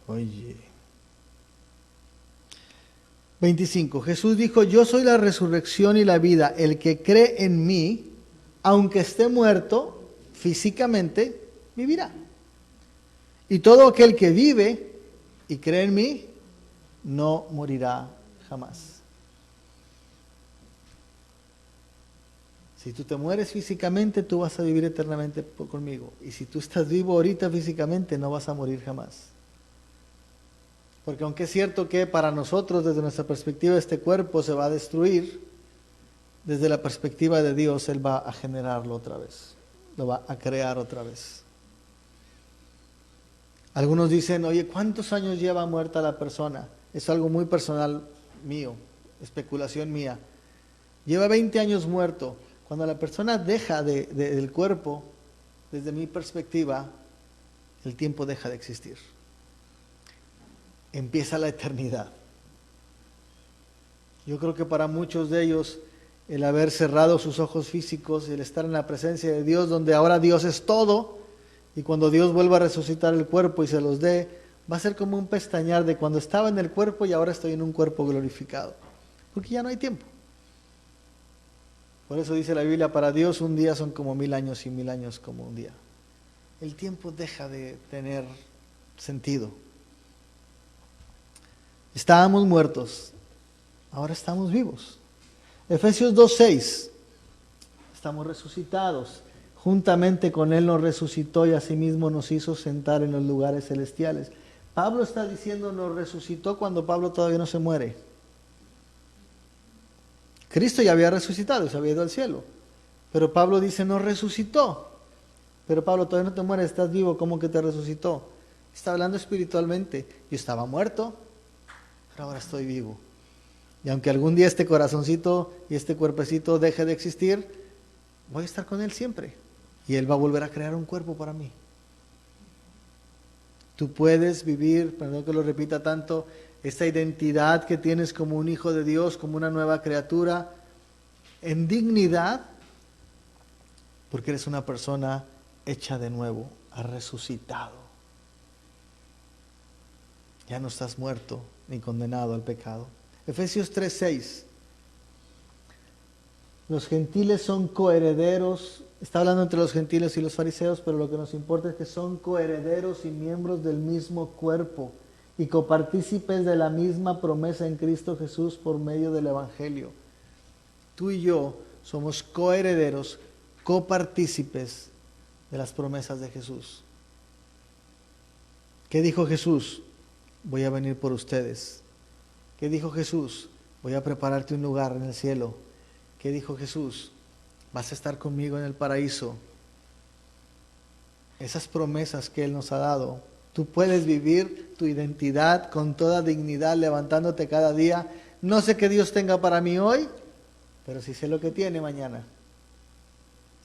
Oye. 25. Jesús dijo, yo soy la resurrección y la vida. El que cree en mí, aunque esté muerto físicamente, vivirá. Y todo aquel que vive y cree en mí, no morirá jamás. Si tú te mueres físicamente, tú vas a vivir eternamente conmigo. Y si tú estás vivo ahorita físicamente, no vas a morir jamás. Porque aunque es cierto que para nosotros, desde nuestra perspectiva, este cuerpo se va a destruir, desde la perspectiva de Dios, Él va a generarlo otra vez. Lo va a crear otra vez. Algunos dicen, oye, ¿cuántos años lleva muerta la persona? Es algo muy personal mío, especulación mía. Lleva 20 años muerto. Cuando la persona deja del cuerpo, desde mi perspectiva, el tiempo deja de existir. Empieza la eternidad. Yo creo que para muchos de ellos, el haber cerrado sus ojos físicos y el estar en la presencia de Dios, donde ahora Dios es todo, y cuando Dios vuelva a resucitar el cuerpo y se los dé, va a ser como un pestañear de cuando estaba en el cuerpo y ahora estoy en un cuerpo glorificado. Porque ya no hay tiempo. Por eso dice la Biblia, para Dios un día son como 1000 años y 1000 años como un día. El tiempo deja de tener sentido. Estábamos muertos, ahora estamos vivos. Efesios 2:6, estamos resucitados. Juntamente con Él nos resucitó y asimismo nos hizo sentar en los lugares celestiales. Pablo está diciendo nos resucitó cuando Pablo todavía no se muere. Cristo ya había resucitado, se había ido al cielo. Pero Pablo dice nos resucitó. Pero Pablo, todavía no te mueres, estás vivo, ¿cómo que te resucitó? Está hablando espiritualmente. Yo estaba muerto, pero ahora estoy vivo. Y aunque algún día este corazoncito y este cuerpecito deje de existir, voy a estar con Él siempre. Y Él va a volver a crear un cuerpo para mí. Tú puedes vivir, perdón que lo repita tanto, esta identidad que tienes como un hijo de Dios, como una nueva criatura, en dignidad, porque eres una persona hecha de nuevo, has resucitado. Ya no estás muerto ni condenado al pecado. Efesios 3:6. Los gentiles son coherederos. Está hablando entre los gentiles y los fariseos, pero lo que nos importa es que son coherederos y miembros del mismo cuerpo y copartícipes de la misma promesa en Cristo Jesús por medio del Evangelio. Tú y yo somos coherederos, copartícipes de las promesas de Jesús. ¿Qué dijo Jesús? Voy a venir por ustedes. ¿Qué dijo Jesús? Voy a prepararte un lugar en el cielo. ¿Qué dijo Jesús? Vas a estar conmigo en el paraíso. Esas promesas que Él nos ha dado, tú puedes vivir tu identidad con toda dignidad, levantándote cada día. No sé qué Dios tenga para mí hoy, pero sí sé lo que tiene mañana.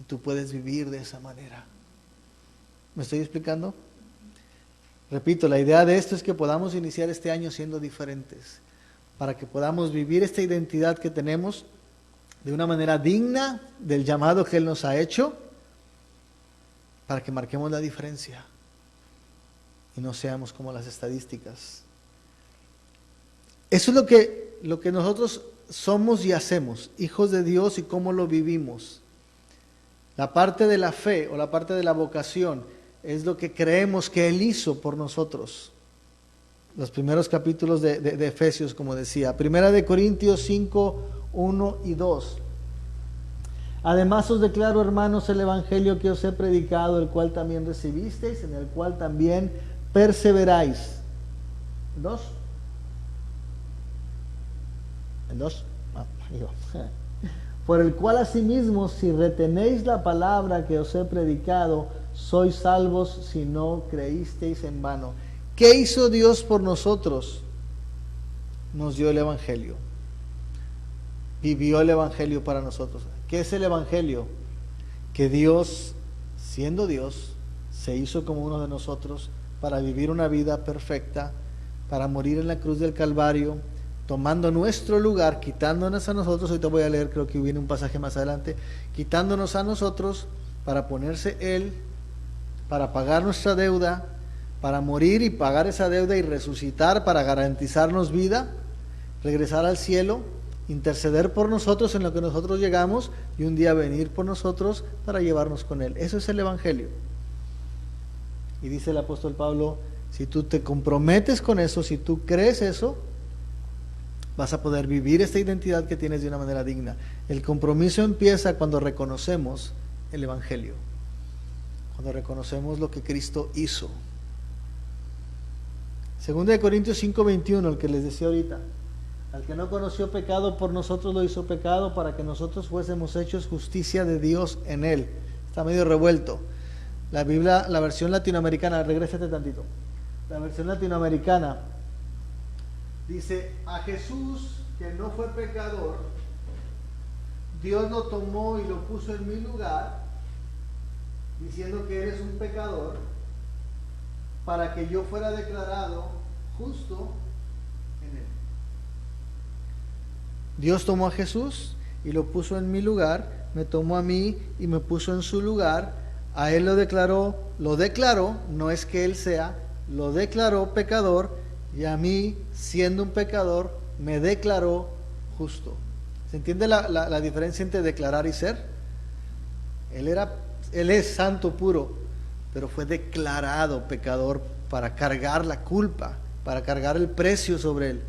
Y tú puedes vivir de esa manera. ¿Me estoy explicando? Repito, la idea de esto es que podamos iniciar este año siendo diferentes, para que podamos vivir esta identidad que tenemos de una manera digna del llamado que Él nos ha hecho, para que marquemos la diferencia y no seamos como las estadísticas. Eso es lo que nosotros somos y hacemos, hijos de Dios, y cómo lo vivimos. La parte de la fe o la parte de la vocación es lo que creemos que Él hizo por nosotros. Los primeros capítulos de Efesios, como decía. Primera de Corintios 5, 1 y 2. Además os declaro, hermanos, el evangelio que os he predicado, el cual también recibisteis, en el cual también perseveráis. ¿2? ¿En 2? Por el cual asimismo, si retenéis la palabra que os he predicado, sois salvos si no creísteis en vano. ¿Qué hizo Dios por nosotros? Nos dio el evangelio. Vivió el evangelio para nosotros. ¿Qué es el evangelio? Que Dios, siendo Dios, se hizo como uno de nosotros para vivir una vida perfecta, para morir en la cruz del Calvario, tomando nuestro lugar, quitándonos a nosotros. Hoy te voy a leer, creo que viene un pasaje más adelante, quitándonos a nosotros para ponerse Él, para pagar nuestra deuda, para morir y pagar esa deuda y resucitar para garantizarnos vida, regresar al cielo, interceder por nosotros en lo que nosotros llegamos y un día venir por nosotros para llevarnos con Él. Eso es el evangelio. Y dice el apóstol Pablo, si tú te comprometes con eso, si tú crees eso, vas a poder vivir esta identidad que tienes de una manera digna. El compromiso empieza cuando reconocemos el evangelio, cuando reconocemos lo que Cristo hizo. 2 Corintios 5:21, el que les decía ahorita. Al que no conoció pecado, por nosotros lo hizo pecado, para que nosotros fuésemos hechos justicia de Dios en Él. Está medio revuelto. La Biblia, la versión latinoamericana, regrésate tantito. La versión latinoamericana dice, a Jesús, que no fue pecador, Dios lo tomó y lo puso en mi lugar, diciendo que eres un pecador, para que yo fuera declarado justo en Él. Dios tomó a Jesús y lo puso en mi lugar, me tomó a mí y me puso en su lugar. A Él lo declaró, no es que Él sea, lo declaró pecador, y a mí, siendo un pecador, me declaró justo. ¿Se entiende la diferencia entre declarar y ser? Él es santo puro, pero fue declarado pecador para cargar la culpa, para cargar el precio sobre Él.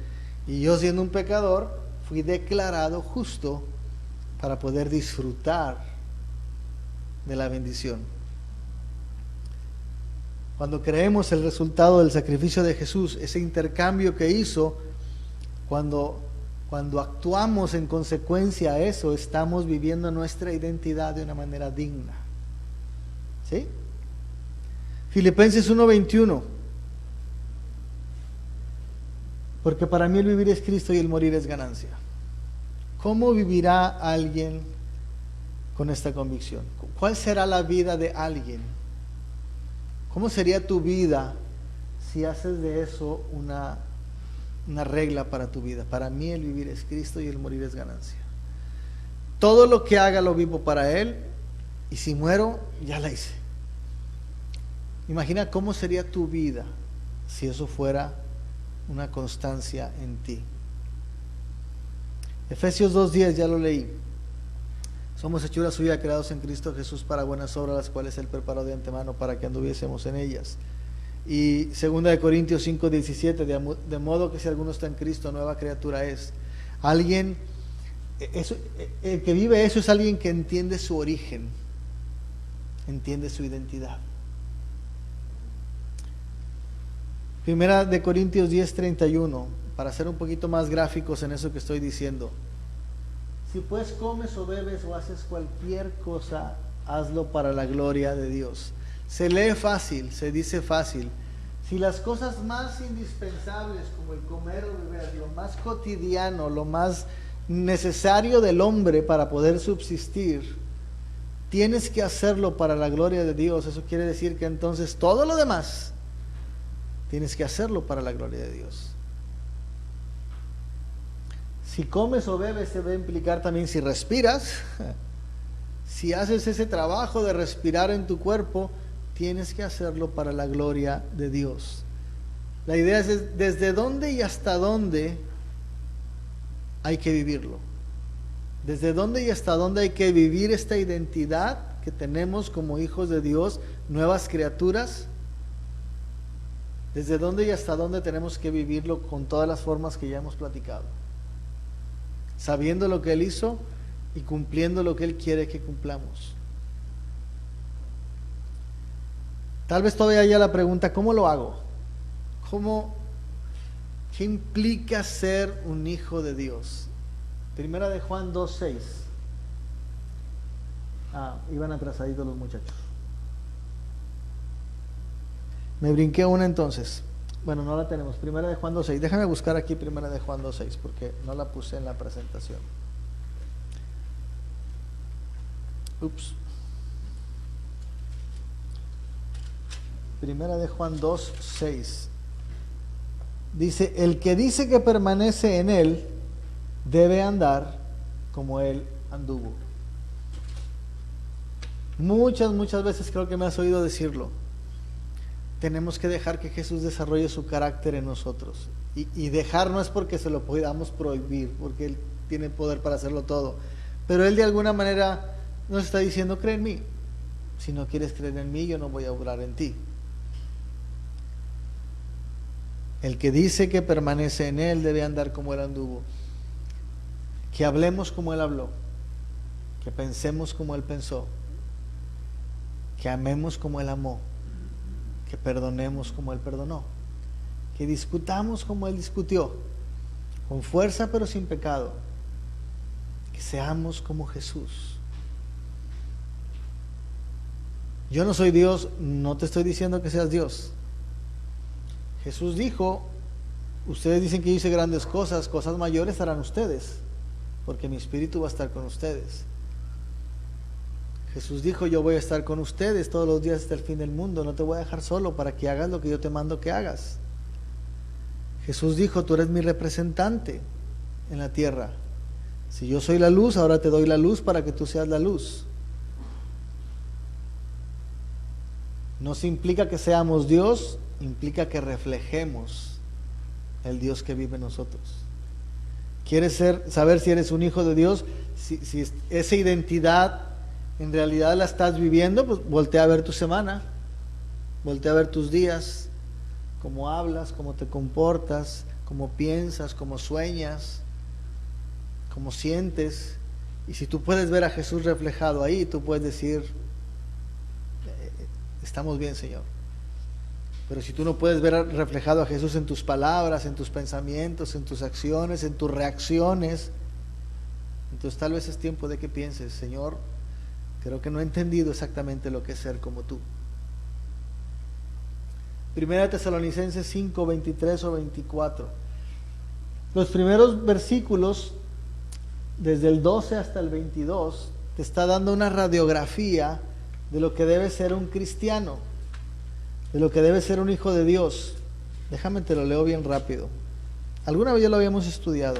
Y yo, siendo un pecador, fui declarado justo para poder disfrutar de la bendición. Cuando creemos el resultado del sacrificio de Jesús, ese intercambio que hizo, cuando actuamos en consecuencia a eso, estamos viviendo nuestra identidad de una manera digna. ¿Sí? Filipenses 1:21. Porque para mí el vivir es Cristo y el morir es ganancia. ¿Cómo vivirá alguien con esta convicción? ¿Cuál será la vida de alguien? ¿Cómo sería tu vida si haces de eso una regla para tu vida? Para mí el vivir es Cristo y el morir es ganancia. Todo lo que haga lo vivo para Él, y si muero, ya la hice. Imagina cómo sería tu vida si eso fuera una constancia en ti. Efesios 2:10, ya lo leí. Somos hechura suya, creados en Cristo Jesús para buenas obras, las cuales Él preparó de antemano para que anduviésemos en ellas. Y 2 Corintios 5:17, de modo que si alguno está en Cristo, nueva criatura es. Alguien, el que vive eso es alguien que entiende su origen, entiende su identidad. 1 Corintios 10:31, para ser un poquito más gráficos en eso que estoy diciendo. Si pues comes o bebes o haces cualquier cosa, hazlo para la gloria de Dios. Se lee fácil, se dice fácil. Si las cosas más indispensables como el comer o beber, lo más cotidiano, lo más necesario del hombre para poder subsistir, tienes que hacerlo para la gloria de Dios, eso quiere decir que entonces todo lo demás tienes que hacerlo para la gloria de Dios. Si comes o bebes, se va a implicar también si respiras. Si haces ese trabajo de respirar en tu cuerpo, tienes que hacerlo para la gloria de Dios. La idea es desde dónde y hasta dónde hay que vivirlo. Desde dónde y hasta dónde hay que vivir esta identidad que tenemos como hijos de Dios, nuevas criaturas. Desde dónde y hasta dónde tenemos que vivirlo con todas las formas que ya hemos platicado. Sabiendo lo que Él hizo y cumpliendo lo que Él quiere que cumplamos. Tal vez todavía haya la pregunta, ¿cómo lo hago? ¿Qué implica ser un hijo de Dios? Primera de Juan 2:6. Iban atrasaditos los muchachos. Me brinqué una entonces. Bueno, no la tenemos. Primera de Juan 2:6. Déjame buscar aquí Primera de Juan 2:6 porque no la puse en la presentación. Ups. Primera de Juan 2:6. Dice, el que dice que permanece en Él debe andar como Él anduvo. Muchas veces creo que me has oído decirlo. Tenemos que dejar que Jesús desarrolle su carácter en nosotros. Y dejar no es porque se lo podamos prohibir, porque Él tiene poder para hacerlo todo. Pero Él de alguna manera nos está diciendo, cree en mí. Si no quieres creer en mí, yo no voy a obrar en ti. El que dice que permanece en Él debe andar como Él anduvo. Que hablemos como Él habló. Que pensemos como Él pensó. Que amemos como Él amó. Que perdonemos como Él perdonó. Que discutamos como Él discutió. Con fuerza pero sin pecado. Que seamos como Jesús. Yo no soy Dios, no te estoy diciendo que seas Dios. Jesús dijo, ustedes dicen que yo hice grandes cosas, cosas mayores harán ustedes, porque mi espíritu va a estar con ustedes. Jesús dijo, yo voy a estar con ustedes todos los días hasta el fin del mundo, no te voy a dejar solo para que hagas lo que yo te mando que hagas. Jesús dijo, tú eres mi representante en la tierra. Si yo soy la luz, ahora te doy la luz para que tú seas la luz. No se implica que seamos Dios, implica que reflejemos el Dios que vive en nosotros. ¿Quieres saber si eres un hijo de Dios? Si esa identidad en realidad la estás viviendo, pues voltea a ver tu semana, voltea a ver tus días, cómo hablas, cómo te comportas, cómo piensas, cómo sueñas, cómo sientes. Y si tú puedes ver a Jesús reflejado ahí, tú puedes decir, estamos bien, Señor. Pero si tú no puedes ver reflejado a Jesús en tus palabras, en tus pensamientos, en tus acciones, en tus reacciones, entonces tal vez es tiempo de que pienses, Señor, creo que no he entendido exactamente lo que es ser como tú. Primera Tesalonicenses 5, 23 o 24. Los primeros versículos, desde el 12 hasta el 22, te está dando una radiografía de lo que debe ser un cristiano, de lo que debe ser un hijo de Dios. Déjame te lo leo bien rápido. Alguna vez ya lo habíamos estudiado.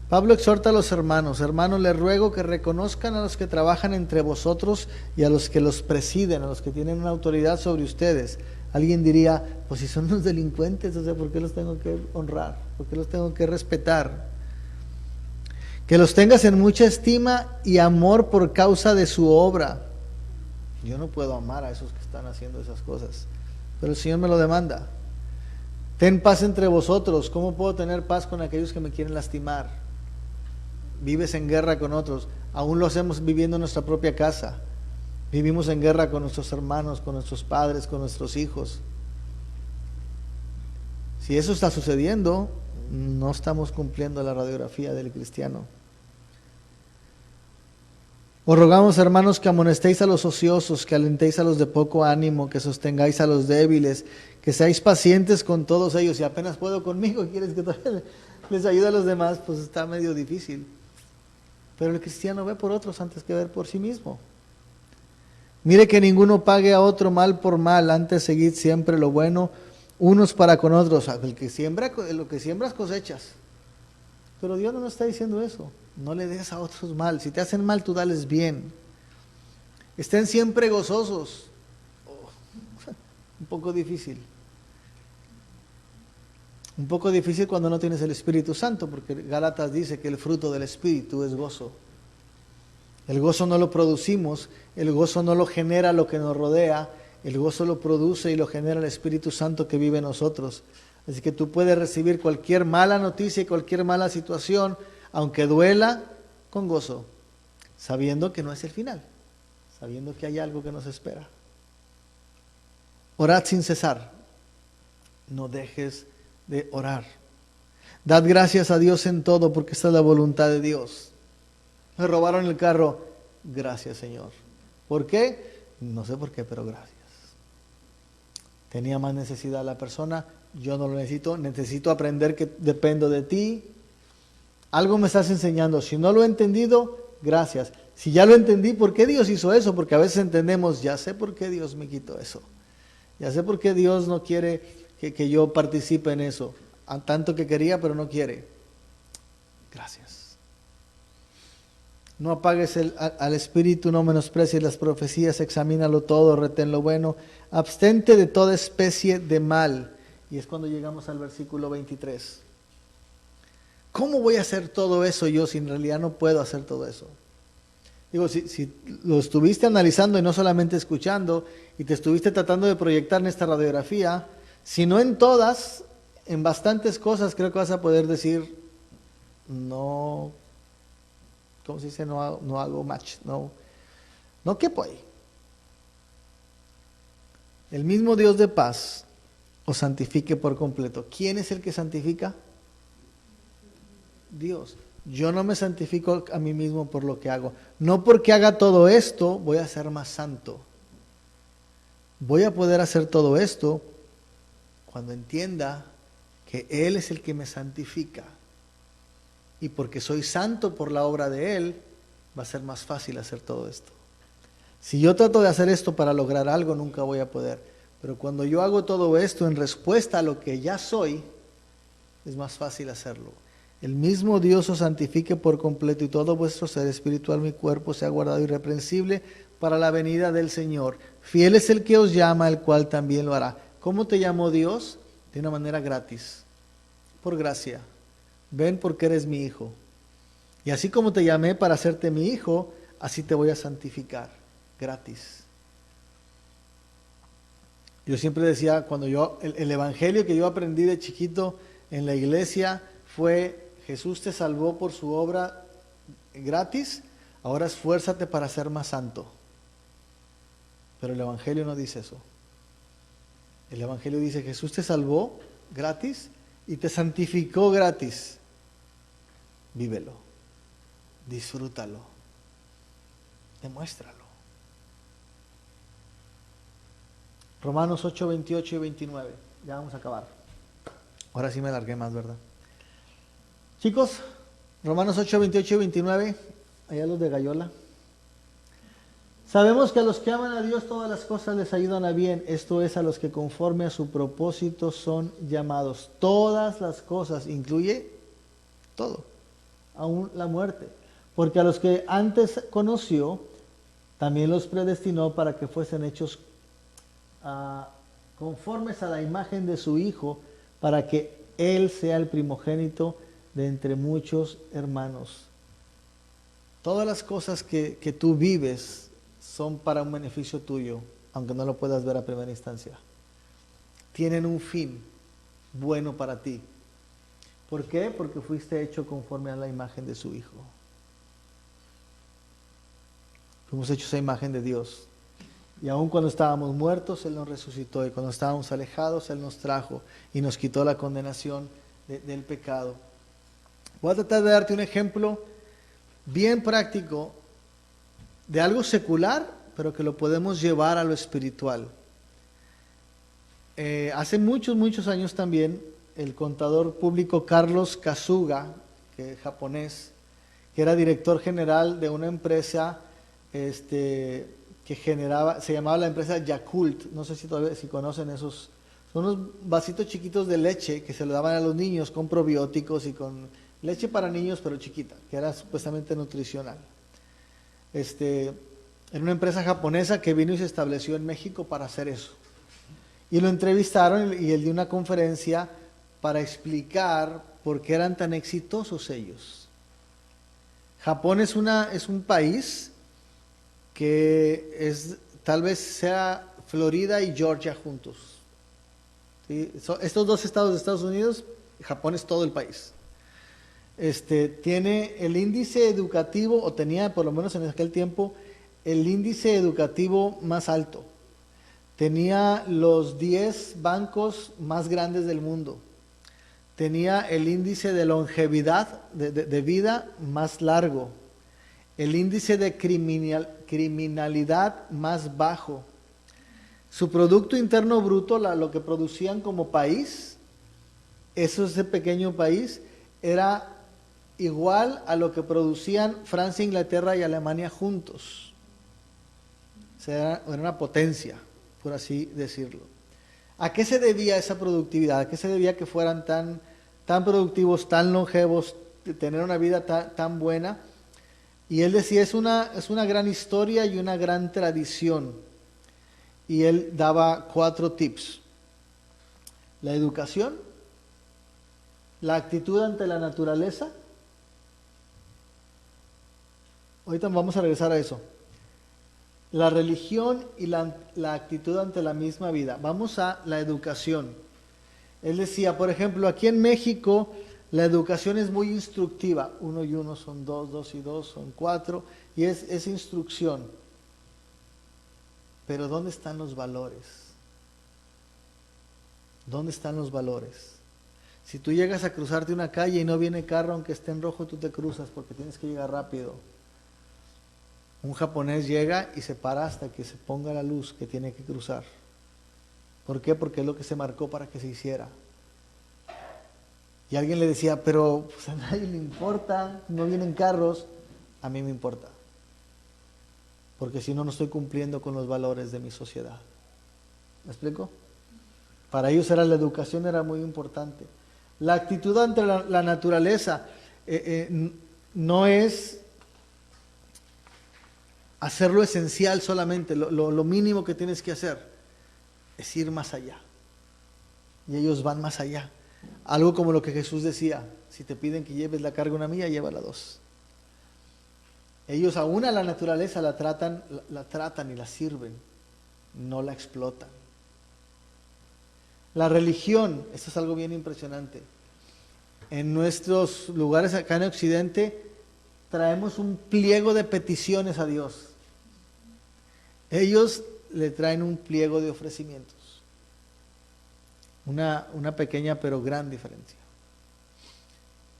Pablo exhorta a los hermanos: hermanos, les ruego que reconozcan a los que trabajan entre vosotros y a los que los presiden, a los que tienen una autoridad sobre ustedes. Alguien diría, pues si son unos delincuentes, o sea, ¿por qué los tengo que honrar? ¿Por qué los tengo que respetar? Que los tengas en mucha estima y amor por causa de su obra. Yo no puedo amar a esos que están haciendo esas cosas, pero el Señor me lo demanda. Ten paz entre vosotros. ¿Cómo puedo tener paz con aquellos que me quieren lastimar? Vives en guerra con otros. Aún lo hacemos viviendo en nuestra propia casa. Vivimos en guerra con nuestros hermanos, con nuestros padres, con nuestros hijos. Si eso está sucediendo, no estamos cumpliendo la radiografía del cristiano. Os rogamos, hermanos, que amonestéis a los ociosos, que alentéis a los de poco ánimo, que sostengáis a los débiles, que seáis pacientes con todos ellos. Si apenas puedo conmigo, ¿quieres que todavía les ayude a los demás? Pues está medio difícil. Pero el cristiano ve por otros antes que ver por sí mismo. Mire que ninguno pague a otro mal por mal, antes seguid siempre lo bueno, unos para con otros. El que siembra, lo que siembras cosechas. Pero Dios no nos está diciendo eso. No le des a otros mal. Si te hacen mal, tú dales bien. Estén siempre gozosos. Un poco difícil. Un poco difícil cuando no tienes el Espíritu Santo, porque Gálatas dice que el fruto del Espíritu es gozo. El gozo no lo producimos, el gozo no lo genera lo que nos rodea, el gozo lo produce y lo genera el Espíritu Santo que vive en nosotros. Así que tú puedes recibir cualquier mala noticia y cualquier mala situación, aunque duela, con gozo, sabiendo que no es el final, sabiendo que hay algo que nos espera. Orad sin cesar, no dejes de orar. Dad gracias a Dios en todo, porque esta es la voluntad de Dios. Me robaron el carro, gracias Señor. ¿Por qué? No sé por qué, pero gracias. Tenía más necesidad la persona, yo no lo necesito, necesito aprender que dependo de ti. Algo me estás enseñando, si no lo he entendido, gracias. Si ya lo entendí, ¿por qué Dios hizo eso? Porque a veces entendemos, ya sé por qué Dios me quitó eso. Ya sé por qué Dios no quiere que yo participe en eso. Tanto que quería, pero no quiere. Gracias. No apagues al espíritu, no menosprecies las profecías, examínalo todo, retén lo bueno, abstente de toda especie de mal. Y es cuando llegamos al versículo 23. ¿Cómo voy a hacer todo eso yo si en realidad no puedo hacer todo eso? Digo, si lo estuviste analizando y no solamente escuchando, y te estuviste tratando de proyectar en esta radiografía, si no en todas, en bastantes cosas creo que vas a poder decir, no, ¿cómo se dice? No hago match, no quepo ahí. El mismo Dios de paz os santifique por completo. ¿Quién es el que santifica? Dios. Yo no me santifico a mí mismo por lo que hago. No porque haga todo esto voy a ser más santo. Voy a poder hacer todo esto cuando entienda que Él es el que me santifica. Y porque soy santo por la obra de Él, va a ser más fácil hacer todo esto. Si yo trato de hacer esto para lograr algo, nunca voy a poder. Pero cuando yo hago todo esto en respuesta a lo que ya soy, es más fácil hacerlo. El mismo Dios os santifique por completo y todo vuestro ser espiritual, mi cuerpo, sea guardado irreprensible para la venida del Señor. Fiel es el que os llama, el cual también lo hará. ¿Cómo te llamó Dios? De una manera gratis, por gracia. Ven porque eres mi hijo. Y así como te llamé para hacerte mi hijo, así te voy a santificar, gratis. Yo siempre decía, cuando el evangelio que yo aprendí de chiquito, en la iglesia fue: Jesús te salvó por su obra gratis, ahora esfuérzate para ser más santo. Pero el Evangelio no dice eso. El Evangelio dice: Jesús te salvó gratis y te santificó gratis. Vívelo, disfrútalo, demuéstralo. Romanos 8, 28 y 29. Ya vamos a acabar. Ahora sí me alargué más, ¿verdad? Chicos, Romanos 8, 28 y 29. Allá los de Gallola. Sabemos que a los que aman a Dios todas las cosas les ayudan a bien. Esto es, a los que conforme a su propósito son llamados. Todas las cosas, incluye todo, aún la muerte. Porque a los que antes conoció, también los predestinó para que fuesen hechos conformes a la imagen de su Hijo, para que Él sea el primogénito de entre muchos hermanos. Todas las cosas que tú vives son para un beneficio tuyo, aunque no lo puedas ver a primera instancia. Tienen un fin bueno para ti. ¿Por qué? Porque fuiste hecho conforme a la imagen de su Hijo. Fuimos hechos a imagen de Dios. Y aun cuando estábamos muertos, Él nos resucitó. Y cuando estábamos alejados, Él nos trajo y nos quitó la condenación del pecado. Voy a tratar de darte un ejemplo bien práctico de algo secular, pero que lo podemos llevar a lo espiritual. Hace muchos años también, el contador público Carlos Kasuga, que es japonés, que era director general de una empresa que generaba, se llamaba la empresa Yakult. No sé si conocen esos, son unos vasitos chiquitos de leche que se lo daban a los niños con probióticos y con leche para niños, pero chiquita, que era supuestamente nutricional. Era una empresa japonesa que vino y se estableció en México para hacer eso. Y lo entrevistaron y él dio una conferencia para explicar por qué eran tan exitosos ellos. Japón es un país que tal vez sea Florida y Georgia juntos. ¿Sí? Estos dos estados de Estados Unidos, Japón es todo el país. Tiene el índice educativo, o tenía por lo menos en aquel tiempo, el índice educativo más alto. Tenía los 10 bancos más grandes del mundo. Tenía el índice de longevidad, de vida más largo. El índice de criminalidad más bajo. Su Producto Interno Bruto, lo que producían como país, ese pequeño país, era igual a lo que producían Francia, Inglaterra y Alemania juntos. O sea, era una potencia, por así decirlo. ¿A qué se debía esa productividad? ¿A qué se debía que fueran tan productivos, tan longevos, de tener una vida tan buena? Y él decía, es una gran historia y una gran tradición. Y él daba 4 tips. La educación, la actitud ante la naturaleza. Ahorita vamos a regresar a eso. La religión y la actitud ante la misma vida. Vamos a la educación. Él decía, por ejemplo, aquí en México la educación es muy instructiva. 1 y 1 son 2, 2 y 2 son 4. Y es instrucción. Pero ¿dónde están los valores? ¿Dónde están los valores? Si tú llegas a cruzarte una calle y no viene carro, aunque esté en rojo, tú te cruzas porque tienes que llegar rápido. Un japonés llega y se para hasta que se ponga la luz que tiene que cruzar. ¿Por qué? Porque es lo que se marcó para que se hiciera. Y alguien le decía, pero pues, a nadie le importa, no vienen carros. A mí me importa. Porque si no, no estoy cumpliendo con los valores de mi sociedad. ¿Me explico? Para ellos la educación era muy importante. La actitud ante la naturaleza no es hacer lo esencial solamente, lo mínimo que tienes que hacer, es ir más allá. Y ellos van más allá. Algo como lo que Jesús decía, si te piden que lleves la carga 1 milla, llévala 2. Ellos aún a la naturaleza la tratan y la sirven, no la explotan. La religión, esto es algo bien impresionante. en nuestros lugares acá en Occidente, traemos un pliego de peticiones a Dios. Ellos le traen un pliego de ofrecimientos. Una pequeña pero gran diferencia.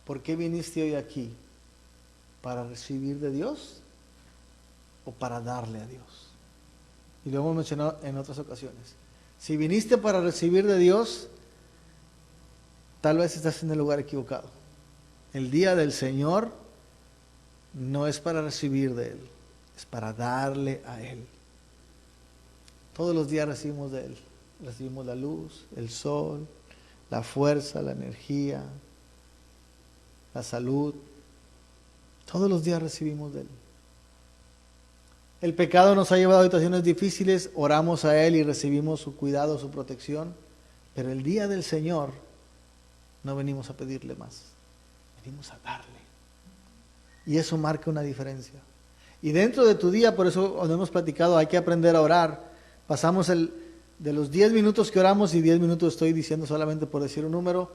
¿Por qué viniste hoy aquí? ¿Para recibir de Dios o para darle a Dios? Y lo hemos mencionado en otras ocasiones. Si viniste para recibir de Dios, tal vez estás en el lugar equivocado. El día del Señor no es para recibir de Él, es para darle a Él. Todos los días recibimos de Él. Recibimos la luz, el sol, la fuerza, la energía, la salud. Todos los días recibimos de Él. El pecado nos ha llevado a situaciones difíciles, oramos a Él y recibimos su cuidado, su protección, pero el día del Señor no venimos a pedirle más, venimos a darle. Y eso marca una diferencia. Y dentro de tu día, por eso cuando hemos platicado, hay que aprender a orar. Pasamos de los 10 minutos que oramos, y 10 minutos estoy diciendo solamente por decir un número,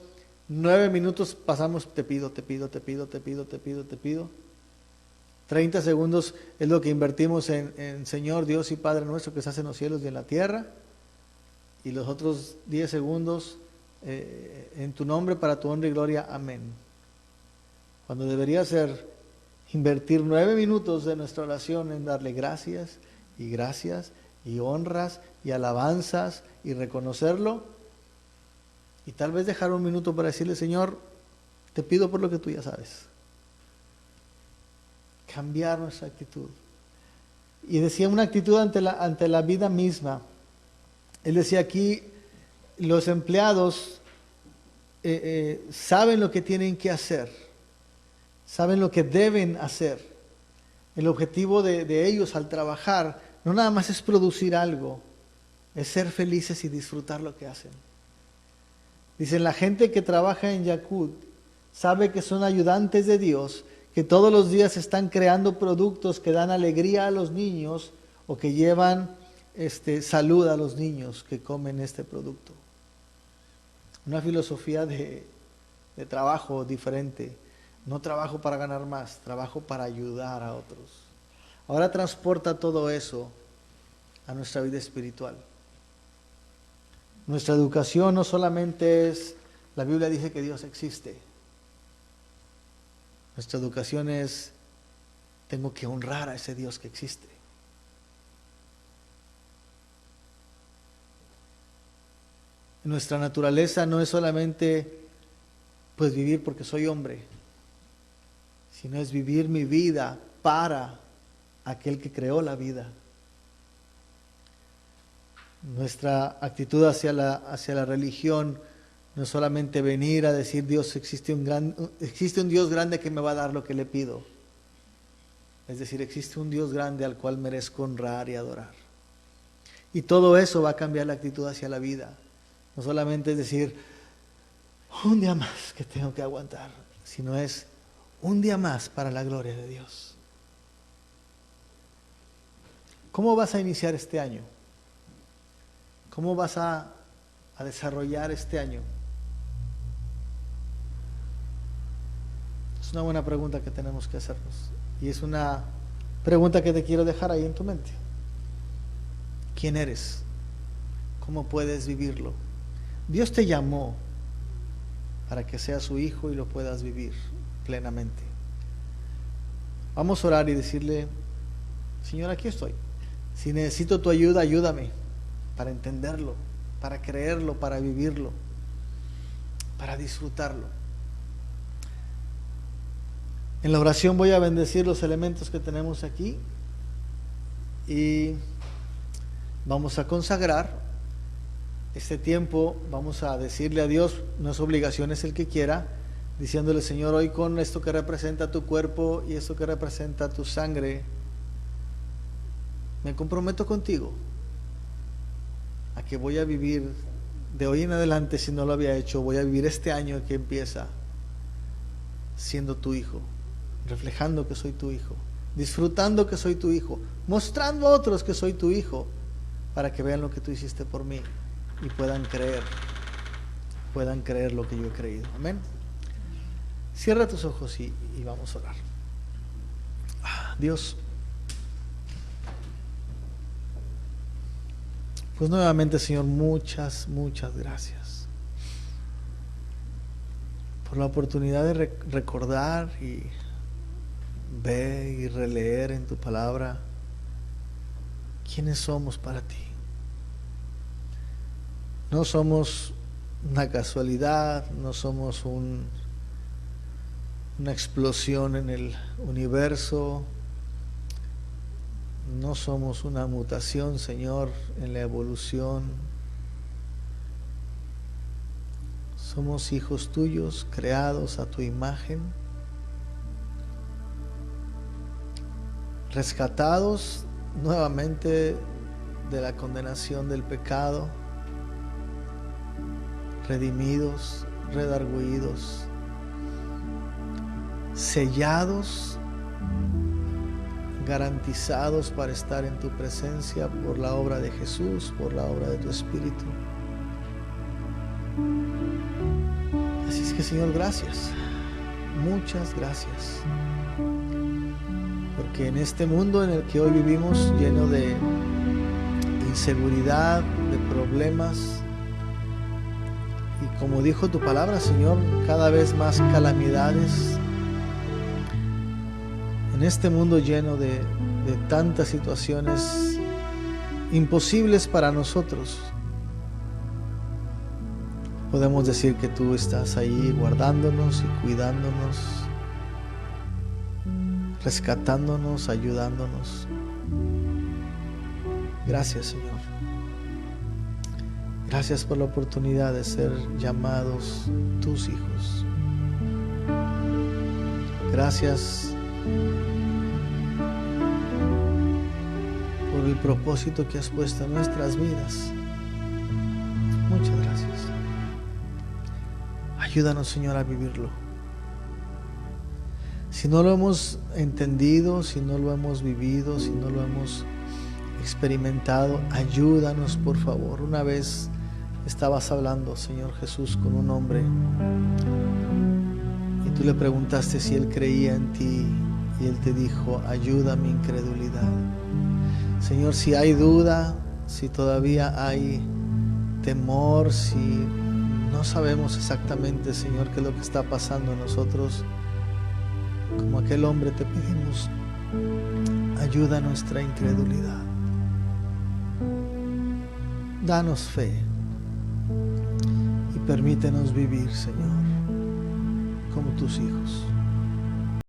9 minutos pasamos, te pido, te pido, te pido, te pido, te pido, te pido. 30 segundos es lo que invertimos en Señor, Dios y Padre nuestro que estás en los cielos y en la tierra. Y los otros 10 segundos en tu nombre, para tu honra y gloria. Amén. Cuando debería ser invertir 9 minutos de nuestra oración en darle gracias y honras y alabanzas y reconocerlo. Y tal vez dejar un minuto para decirle, Señor, te pido por lo que tú ya sabes. Cambiar nuestra actitud. Y decía una actitud ante la vida misma. Él decía aquí, los empleados saben lo que tienen que hacer, saben lo que deben hacer. El objetivo de ellos al trabajar no nada más es producir algo, es ser felices y disfrutar lo que hacen. Dicen, la gente que trabaja en Yakult sabe que son ayudantes de Dios, que todos los días están creando productos que dan alegría a los niños o que llevan salud a los niños que comen este producto. Una filosofía de trabajo diferente. No trabajo para ganar más, trabajo para ayudar a otros. Ahora transporta todo eso a nuestra vida espiritual. Nuestra educación no solamente es, la Biblia dice que Dios existe. Nuestra educación es, tengo que honrar a ese Dios que existe. Nuestra naturaleza no es solamente pues vivir porque soy hombre, sino es vivir mi vida para aquel que creó la vida. Nuestra actitud hacia la religión no es solamente venir a decir Dios existe un Dios grande que me va a dar lo que le pido. Es decir, existe un Dios grande al cual merezco honrar y adorar. Y todo eso va a cambiar la actitud hacia la vida. No solamente es decir, un día más que tengo que aguantar, sino es un día más para la gloria de Dios. ¿Cómo vas a iniciar este año? ¿Cómo vas a desarrollar este año? Es una buena pregunta que tenemos que hacernos. Y es una pregunta que te quiero dejar ahí en tu mente. ¿Quién eres? ¿Cómo puedes vivirlo? Dios te llamó para que seas su hijo y lo puedas vivir plenamente. Vamos a orar y decirle, Señor, aquí estoy. Si necesito tu ayuda, ayúdame para entenderlo, para creerlo, para vivirlo, para disfrutarlo. En la oración voy a bendecir los elementos que tenemos aquí y vamos a consagrar este tiempo. Vamos a decirle a Dios, no es obligación, es el que quiera, diciéndole, Señor, hoy con esto que representa tu cuerpo y esto que representa tu sangre, me comprometo contigo a que voy a vivir de hoy en adelante, si no lo había hecho, voy a vivir este año que empieza siendo tu hijo, reflejando que soy tu hijo, disfrutando que soy tu hijo, mostrando a otros que soy tu hijo, para que vean lo que tú hiciste por mí y puedan creer lo que yo he creído. Amén. Cierra tus ojos y vamos a orar. Dios, pues nuevamente, Señor, muchas gracias por la oportunidad de recordar y ver y releer en tu palabra quiénes somos para ti. No somos una casualidad, no somos una explosión en el universo, no somos una mutación, Señor, en la evolución. Somos hijos tuyos, creados a tu imagen, rescatados nuevamente de la condenación del pecado, redimidos, redargüidos, sellados, garantizados para estar en tu presencia por la obra de Jesús, por la obra de tu Espíritu. Así es que, Señor, gracias, muchas gracias, porque en este mundo en el que hoy vivimos, lleno de inseguridad, de problemas, y como dijo tu palabra, Señor, cada vez más calamidades, en este mundo lleno de tantas situaciones imposibles para nosotros, podemos decir que tú estás ahí guardándonos y cuidándonos, rescatándonos, ayudándonos. Gracias, Señor. Gracias por la oportunidad de ser llamados tus hijos. Gracias por el propósito que has puesto en nuestras vidas. Muchas gracias. Ayúdanos, Señor, a vivirlo. Si no lo hemos entendido, si no lo hemos vivido, si no lo hemos experimentado, ayúdanos, por favor. Una vez estabas hablando, Señor Jesús, con un hombre y tú le preguntaste si él creía en ti y él te dijo: ayuda a mi incredulidad. Señor, si hay duda, si todavía hay temor, si no sabemos exactamente, Señor, qué es lo que está pasando en nosotros, como aquel hombre te pedimos, ayuda a nuestra incredulidad. Danos fe y permítenos vivir, Señor, como tus hijos.